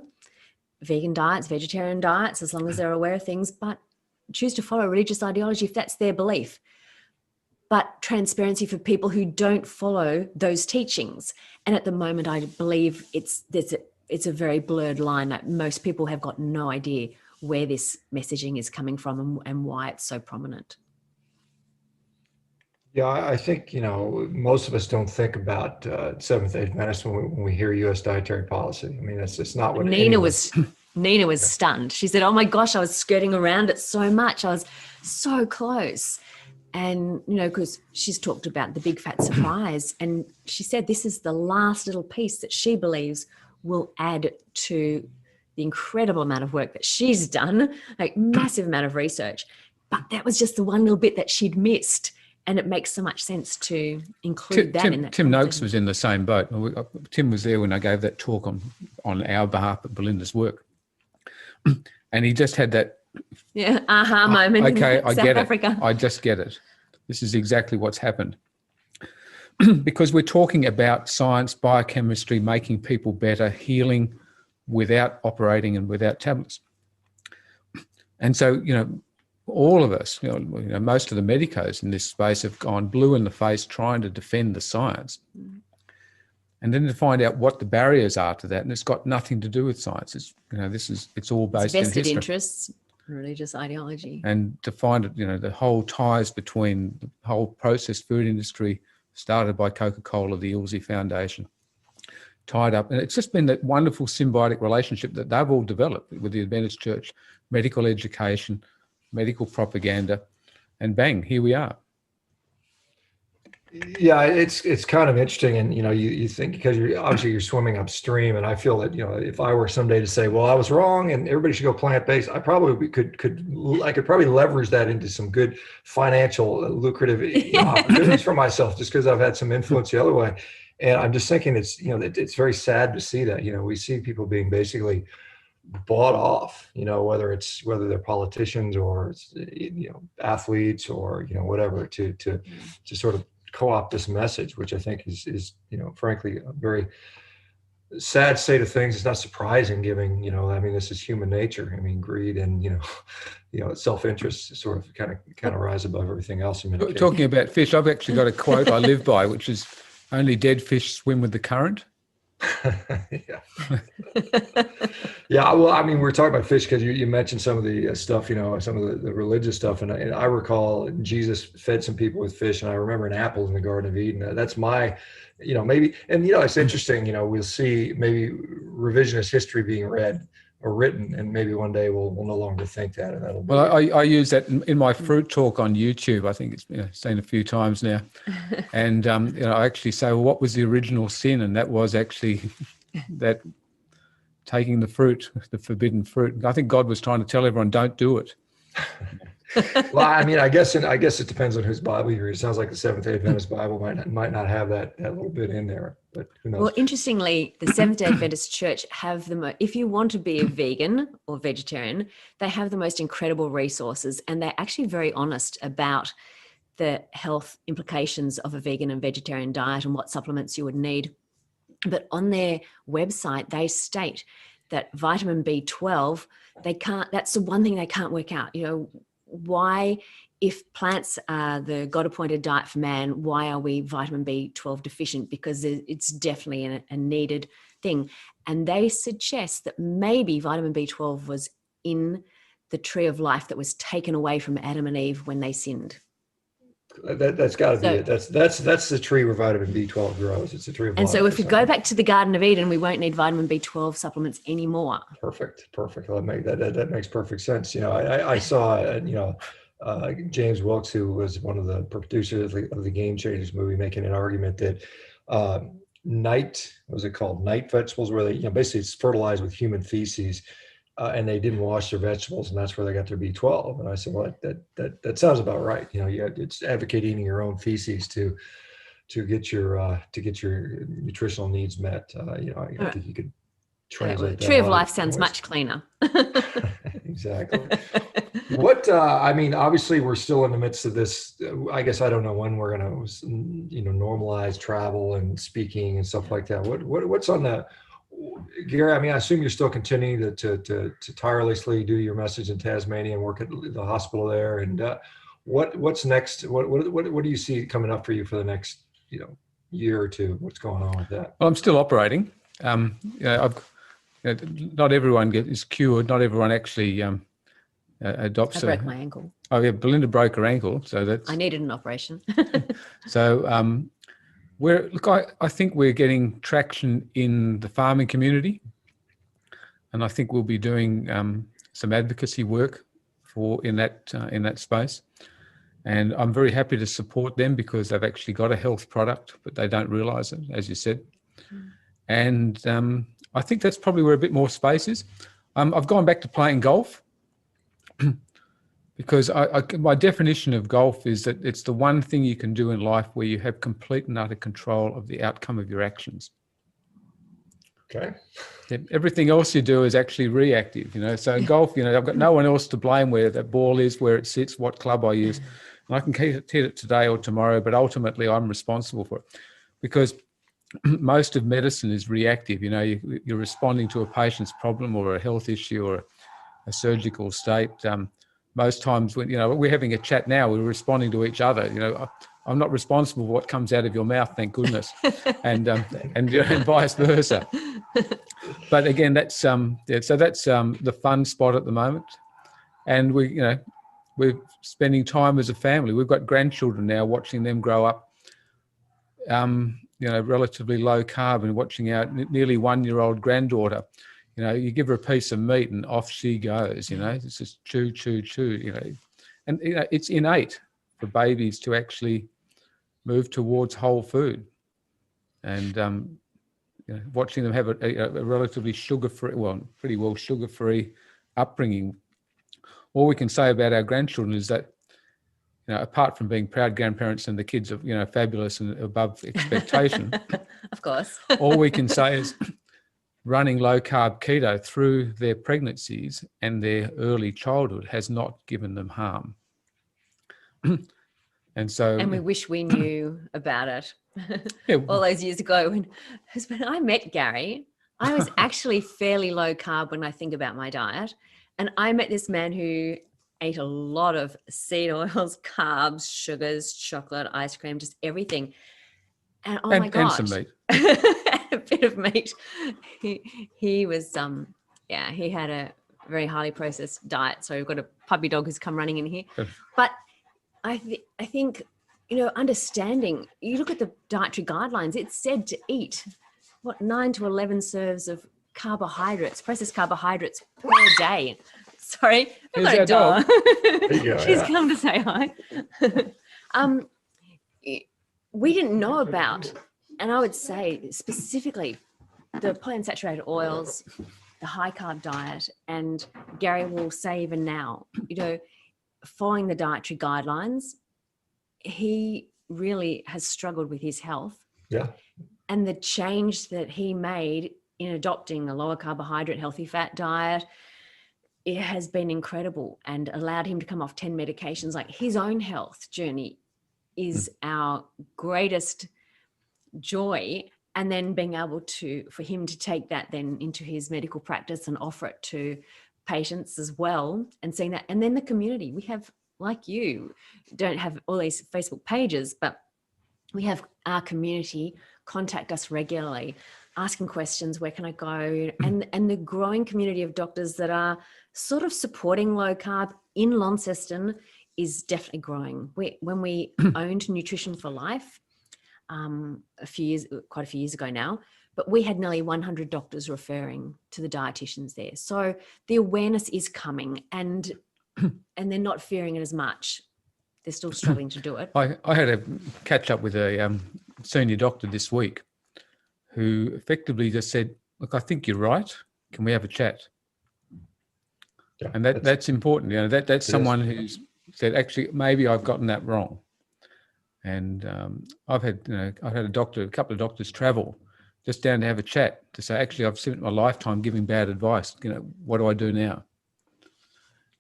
vegan diets, vegetarian diets, as long as they're aware of things, but choose to follow religious ideology if that's their belief. But transparency for people who don't follow those teachings. And at the moment, I believe it's a very blurred line. Like, most people have got no idea where this messaging is coming from and why it's so prominent. Yeah, I think, most of us don't think about Seventh-day Adventists when we hear U.S. dietary policy. I mean, it's just not what Nina was stunned. She said, oh my gosh, I was skirting around it so much. I was so close. And, because she's talked about the big fat surprise. And she said this is the last little piece that she believes will add to the incredible amount of work that she's done, like massive amount of research. But that was just the one little bit that she'd missed. And it makes so much sense to include that in that. Tim Noakes was in the same boat. Tim was there when I gave that talk on our behalf at Belinda's work. And he just had that aha moment. Okay, in I South get Africa. it. I just get it. This is exactly what's happened. Because we're talking about science, biochemistry, making people better, healing without operating and without tablets. And so, all of us, most of the medicos in this space have gone blue in the face trying to defend the science. And then to find out what the barriers are to that, and it's got nothing to do with science. It's it's all based in vested history. interests, religious ideology, and to find it, the whole ties between the whole processed food industry, started by Coca-Cola, the Ilse Foundation, tied up, and it's just been that wonderful symbiotic relationship that they've all developed with the Adventist Church, medical education, medical propaganda, and bang, here we are. Yeah, it's kind of interesting, and you think, because you're swimming upstream, and I feel that if I were someday to say, well, I was wrong and everybody should go plant-based, I probably could probably leverage that into some good financial lucrative opportunities for myself, just because I've had some influence the other way. And I'm just thinking it's very sad to see that we see people being basically bought off, whether they're politicians or athletes or whatever, to sort of co-opt this message, which I think is frankly a very sad state of things. It's not surprising, given this is human nature. Greed and self-interest sort of kind of rise above everything else. Talking about fish, I've actually got a quote I live by, which is, "Only dead fish swim with the current." Yeah. Yeah. Well, we're talking about fish because you mentioned some of the stuff, some of the religious stuff. And I recall Jesus fed some people with fish, and I remember an apple in the Garden of Eden. That's my, maybe, and, it's interesting, we'll see maybe revisionist history being read or written, and maybe one day we'll no longer think that. And that'll be. Well, I use that in my fruit talk on YouTube. I think it's seen a few times now. And, I actually say, well, what was the original sin? And that was actually that taking the fruit, the forbidden fruit. I think God was trying to tell everyone, don't do it. Well, I guess it depends on whose Bible you read. It sounds like the Seventh-day Adventist Bible might not have that little bit in there, but who knows? Well, interestingly, the Seventh-day Adventist Church have if you want to be a vegan or vegetarian, they have the most incredible resources, and they're actually very honest about the health implications of a vegan and vegetarian diet and what supplements you would need. But on their website, they state that vitamin B12, that's the one thing they can't work out. Why, if plants are the God-appointed diet for man, why are we vitamin B12 deficient? Because it's definitely a needed thing. And they suggest that maybe vitamin B12 was in the tree of life that was taken away from Adam and Eve when they sinned. That's got to be it. That's the tree where vitamin B12 grows. It's a tree of life. And so if we go back to the Garden of Eden, we won't need vitamin B12 supplements anymore. Perfect. Well, that makes perfect sense. I saw James Wilkes, who was one of the producers of the Game Changers movie, making an argument that night vegetables, where they basically it's fertilized with human feces. And they didn't wash their vegetables, and that's where they got their B12. And I said, well, that sounds about right. It's advocate eating your own feces to get your nutritional needs met. I think you could translate that. Tree of Life sounds much cleaner. Exactly. What obviously we're still in the midst of this. I guess I don't know when we're going to normalize travel and speaking and stuff like that. What's on the Gary, I assume you're still continuing to tirelessly do your message in Tasmania and work at the hospital there. And what's next? What do you see coming up for you for the next year or two? What's going on with that? Well, I'm still operating. Not everyone is cured. Not everyone actually adopts. I broke my ankle. Oh yeah, Belinda broke her ankle, so I needed an operation. So. I think we're getting traction in the farming community, and I think we'll be doing some advocacy work in that space. And I'm very happy to support them because they've actually got a health product, but they don't realise it, as you said. And I think that's probably where a bit more space is. I've gone back to playing golf. Because my definition of golf is that it's the one thing you can do in life where you have complete and utter control of the outcome of your actions. Okay. Everything else you do is actually reactive, So in golf, I've got no one else to blame where that ball is, where it sits, what club I use. And I can hit it today or tomorrow, but ultimately I'm responsible for it. Because most of medicine is reactive. You know, you're responding to a patient's problem or a health issue or a surgical state. Most times when, you know, we're having a chat now, we're responding to each other. You know, I'm not responsible for what comes out of your mouth, thank goodness, and vice versa. But again, that's so that's the fun spot at the moment, and we're spending time as a family. We've got grandchildren now, watching them grow up, relatively low carb, and watching our nearly 1-year-old granddaughter. You know, you give her a piece of meat and off she goes. You know, it's just chew, chew, chew. You know, and you know, it's innate for babies to actually move towards whole food, and watching them have a relatively sugar-free, pretty well sugar-free upbringing. All we can say about our grandchildren is that, you know, apart from being proud grandparents and the kids are, you know, fabulous and above expectation, of course, all we can say is running low-carb keto through their pregnancies and their early childhood has not given them harm. And we wish we knew about it Yeah. all those years ago when I met Gary. I was actually fairly low carb when I think about my diet. And I met this man who ate a lot of seed oils, carbs, sugars, chocolate, ice cream, just everything. And my gosh. And some meat. A bit of meat. He was, he had a very highly processed diet. So we've got a puppy dog who's come running in here. But I think, you know, understanding, you look at the dietary guidelines, it's said to eat, 9 to 11 serves of carbohydrates, processed carbohydrates per day. Sorry, I've got a dog. There you go, She's come to say hi. We didn't know about, and I would say specifically, the polyunsaturated oils, the high carb diet, and Gary will say even now, you know, following the dietary guidelines, he really has struggled with his health. Yeah. And the change that he made in adopting a lower carbohydrate, healthy fat diet, it has been incredible and allowed him to come off 10 medications. Like, his own health journey is our greatest joy. And then being able for him to take that then into his medical practice and offer it to patients as well, and seeing that. And then the community, we have, like, you don't have all these Facebook pages, but we have our community contact us regularly, asking questions, where can I go? And the growing community of doctors that are sort of supporting low carb in Launceston is definitely growing. When we owned Nutrition for Life quite a few years ago now, but we had nearly 100 doctors referring to the dietitians there. So the awareness is coming, and they're not fearing it as much. They're still struggling to do it. I had a catch up with a senior doctor this week who effectively just said, look, I think you're right. Can we have a chat? Yeah, and that's important. You know, that's someone who's said, actually, maybe I've gotten that wrong. And I've had a couple of doctors travel just down to have a chat to say, actually, I've spent my lifetime giving bad advice. You know, what do I do now?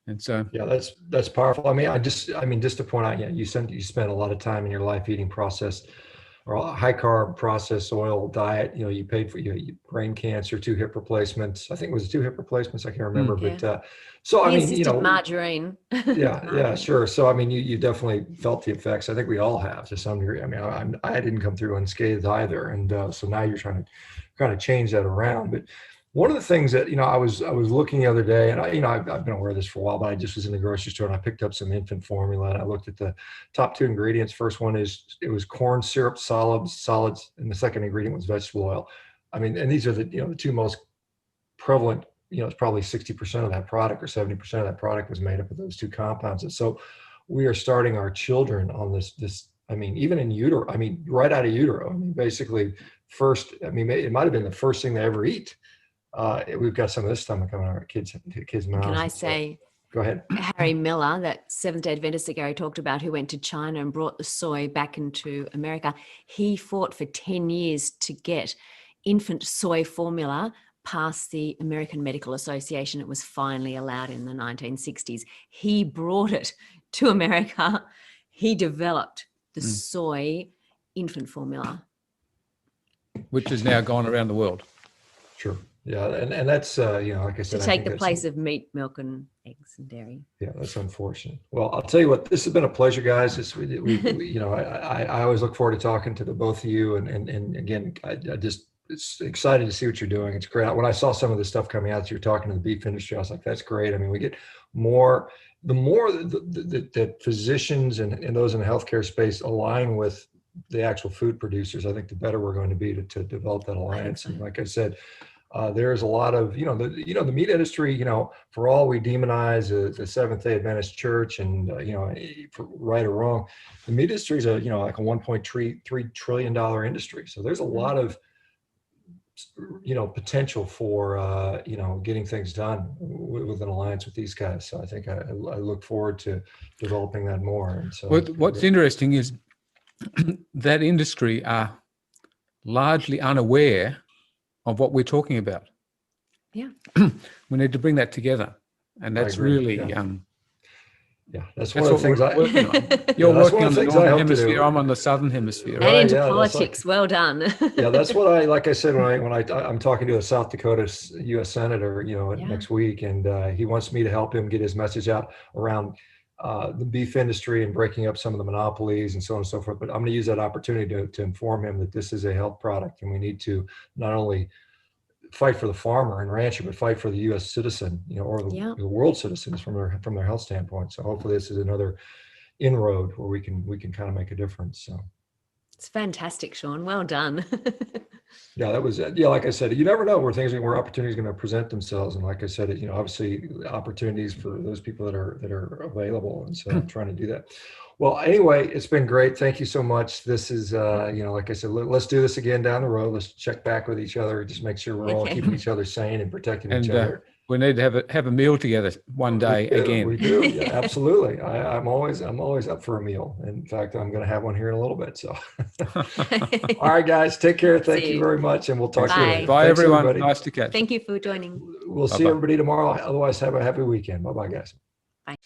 And so, yeah, that's powerful. I mean, just to point out, you spent a lot of time in your life eating processed or high carb processed oil diet. You know, you paid for your brain cancer, 2 hip replacements. I think it was 2 hip replacements. I can't remember, but so I mean, you know, margarine. Yeah, sure. So I mean, you definitely felt the effects. I think we all have to some degree. I mean, I didn't come through unscathed either, and so now you're trying to kind of change that around, but. One of the things that, you know, I was looking the other day, and I've been aware of this for a while, but I just was in the grocery store and I picked up some infant formula, and I looked at the top 2 ingredients. First one it was corn syrup solids, and the second ingredient was vegetable oil. I mean, and these are the 2 most prevalent. You know, it's probably 60% of that product or 70% of that product was made up of those 2 compounds. And so we are starting our children on this. I mean, even in utero. I mean, right out of utero. I mean, basically, first. I mean, it might have been the first thing they ever eat. We've got some of this stomach coming out of our kids' mouths. Can I say, go ahead. Harry Miller, that Seventh-day Adventist that Gary talked about, who went to China and brought the soy back into America, he fought for 10 years to get infant soy formula past the American Medical Association. It was finally allowed in the 1960s. He brought it to America. He developed the soy infant formula. which has now gone around the world. Sure. Yeah. And that's, like I To said, I take think the that's, place of meat, milk, and eggs and dairy. yeah, that's unfortunate. Well, I'll tell you what, this has been a pleasure, guys. I always look forward to talking to the both of you. And again, I just, it's excited to see what you're doing. It's great. When I saw some of the stuff coming out that you're talking to the beef industry, I was like, that's great. I mean, we get more, the more that physicians and those in the healthcare space align with the actual food producers, I think the better we're going to be to develop that alliance. And like I said, there's a lot of, the meat industry, for all we demonize the Seventh-day Adventist church and, for right or wrong, the meat industry is like a $1.3 trillion industry. So there's a lot of, potential for, getting things done with an alliance with these guys. So I think I look forward to developing that more. And so what's interesting is that industry are largely unaware of what we're talking about. Yeah. We need to bring that together. And that's really, that's one of the things we're working on. You're working on the northern hemisphere, I'm on the southern hemisphere. Right? And into politics. Well done. Yeah, that's what like I said, when I'm talking to a South Dakota U.S. Senator, next week, and he wants me to help him get his message out around the beef industry and breaking up some of the monopolies and so on and so forth. But I'm going to use that opportunity to inform him that this is a health product, and we need to not only fight for the farmer and rancher, but fight for the U.S. citizen, or the world citizens from their health standpoint. So hopefully this is another inroad where we can kind of make a difference. So it's fantastic, Shawn. Well done. Yeah, that was it. Yeah, like I said, you never know where opportunities are going to present themselves. And like I said, obviously opportunities for those people that are available. And so I'm trying to do that. Well, anyway, it's been great. Thank you so much. This is, like I said, let's do this again down the road. Let's check back with each other. Just make sure we're all keeping each other sane and protecting each other. We need to have a meal together one day again. We do. Yeah, absolutely. I'm always up for a meal. In fact, I'm going to have one here in a little bit. So, all right, guys, take care. Thank you very much, and we'll talk to you later. Bye, Thanks, everyone. everybody. Nice to catch. Thank you for joining. We'll see everybody tomorrow. Otherwise, have a happy weekend. Bye-bye, guys. Bye.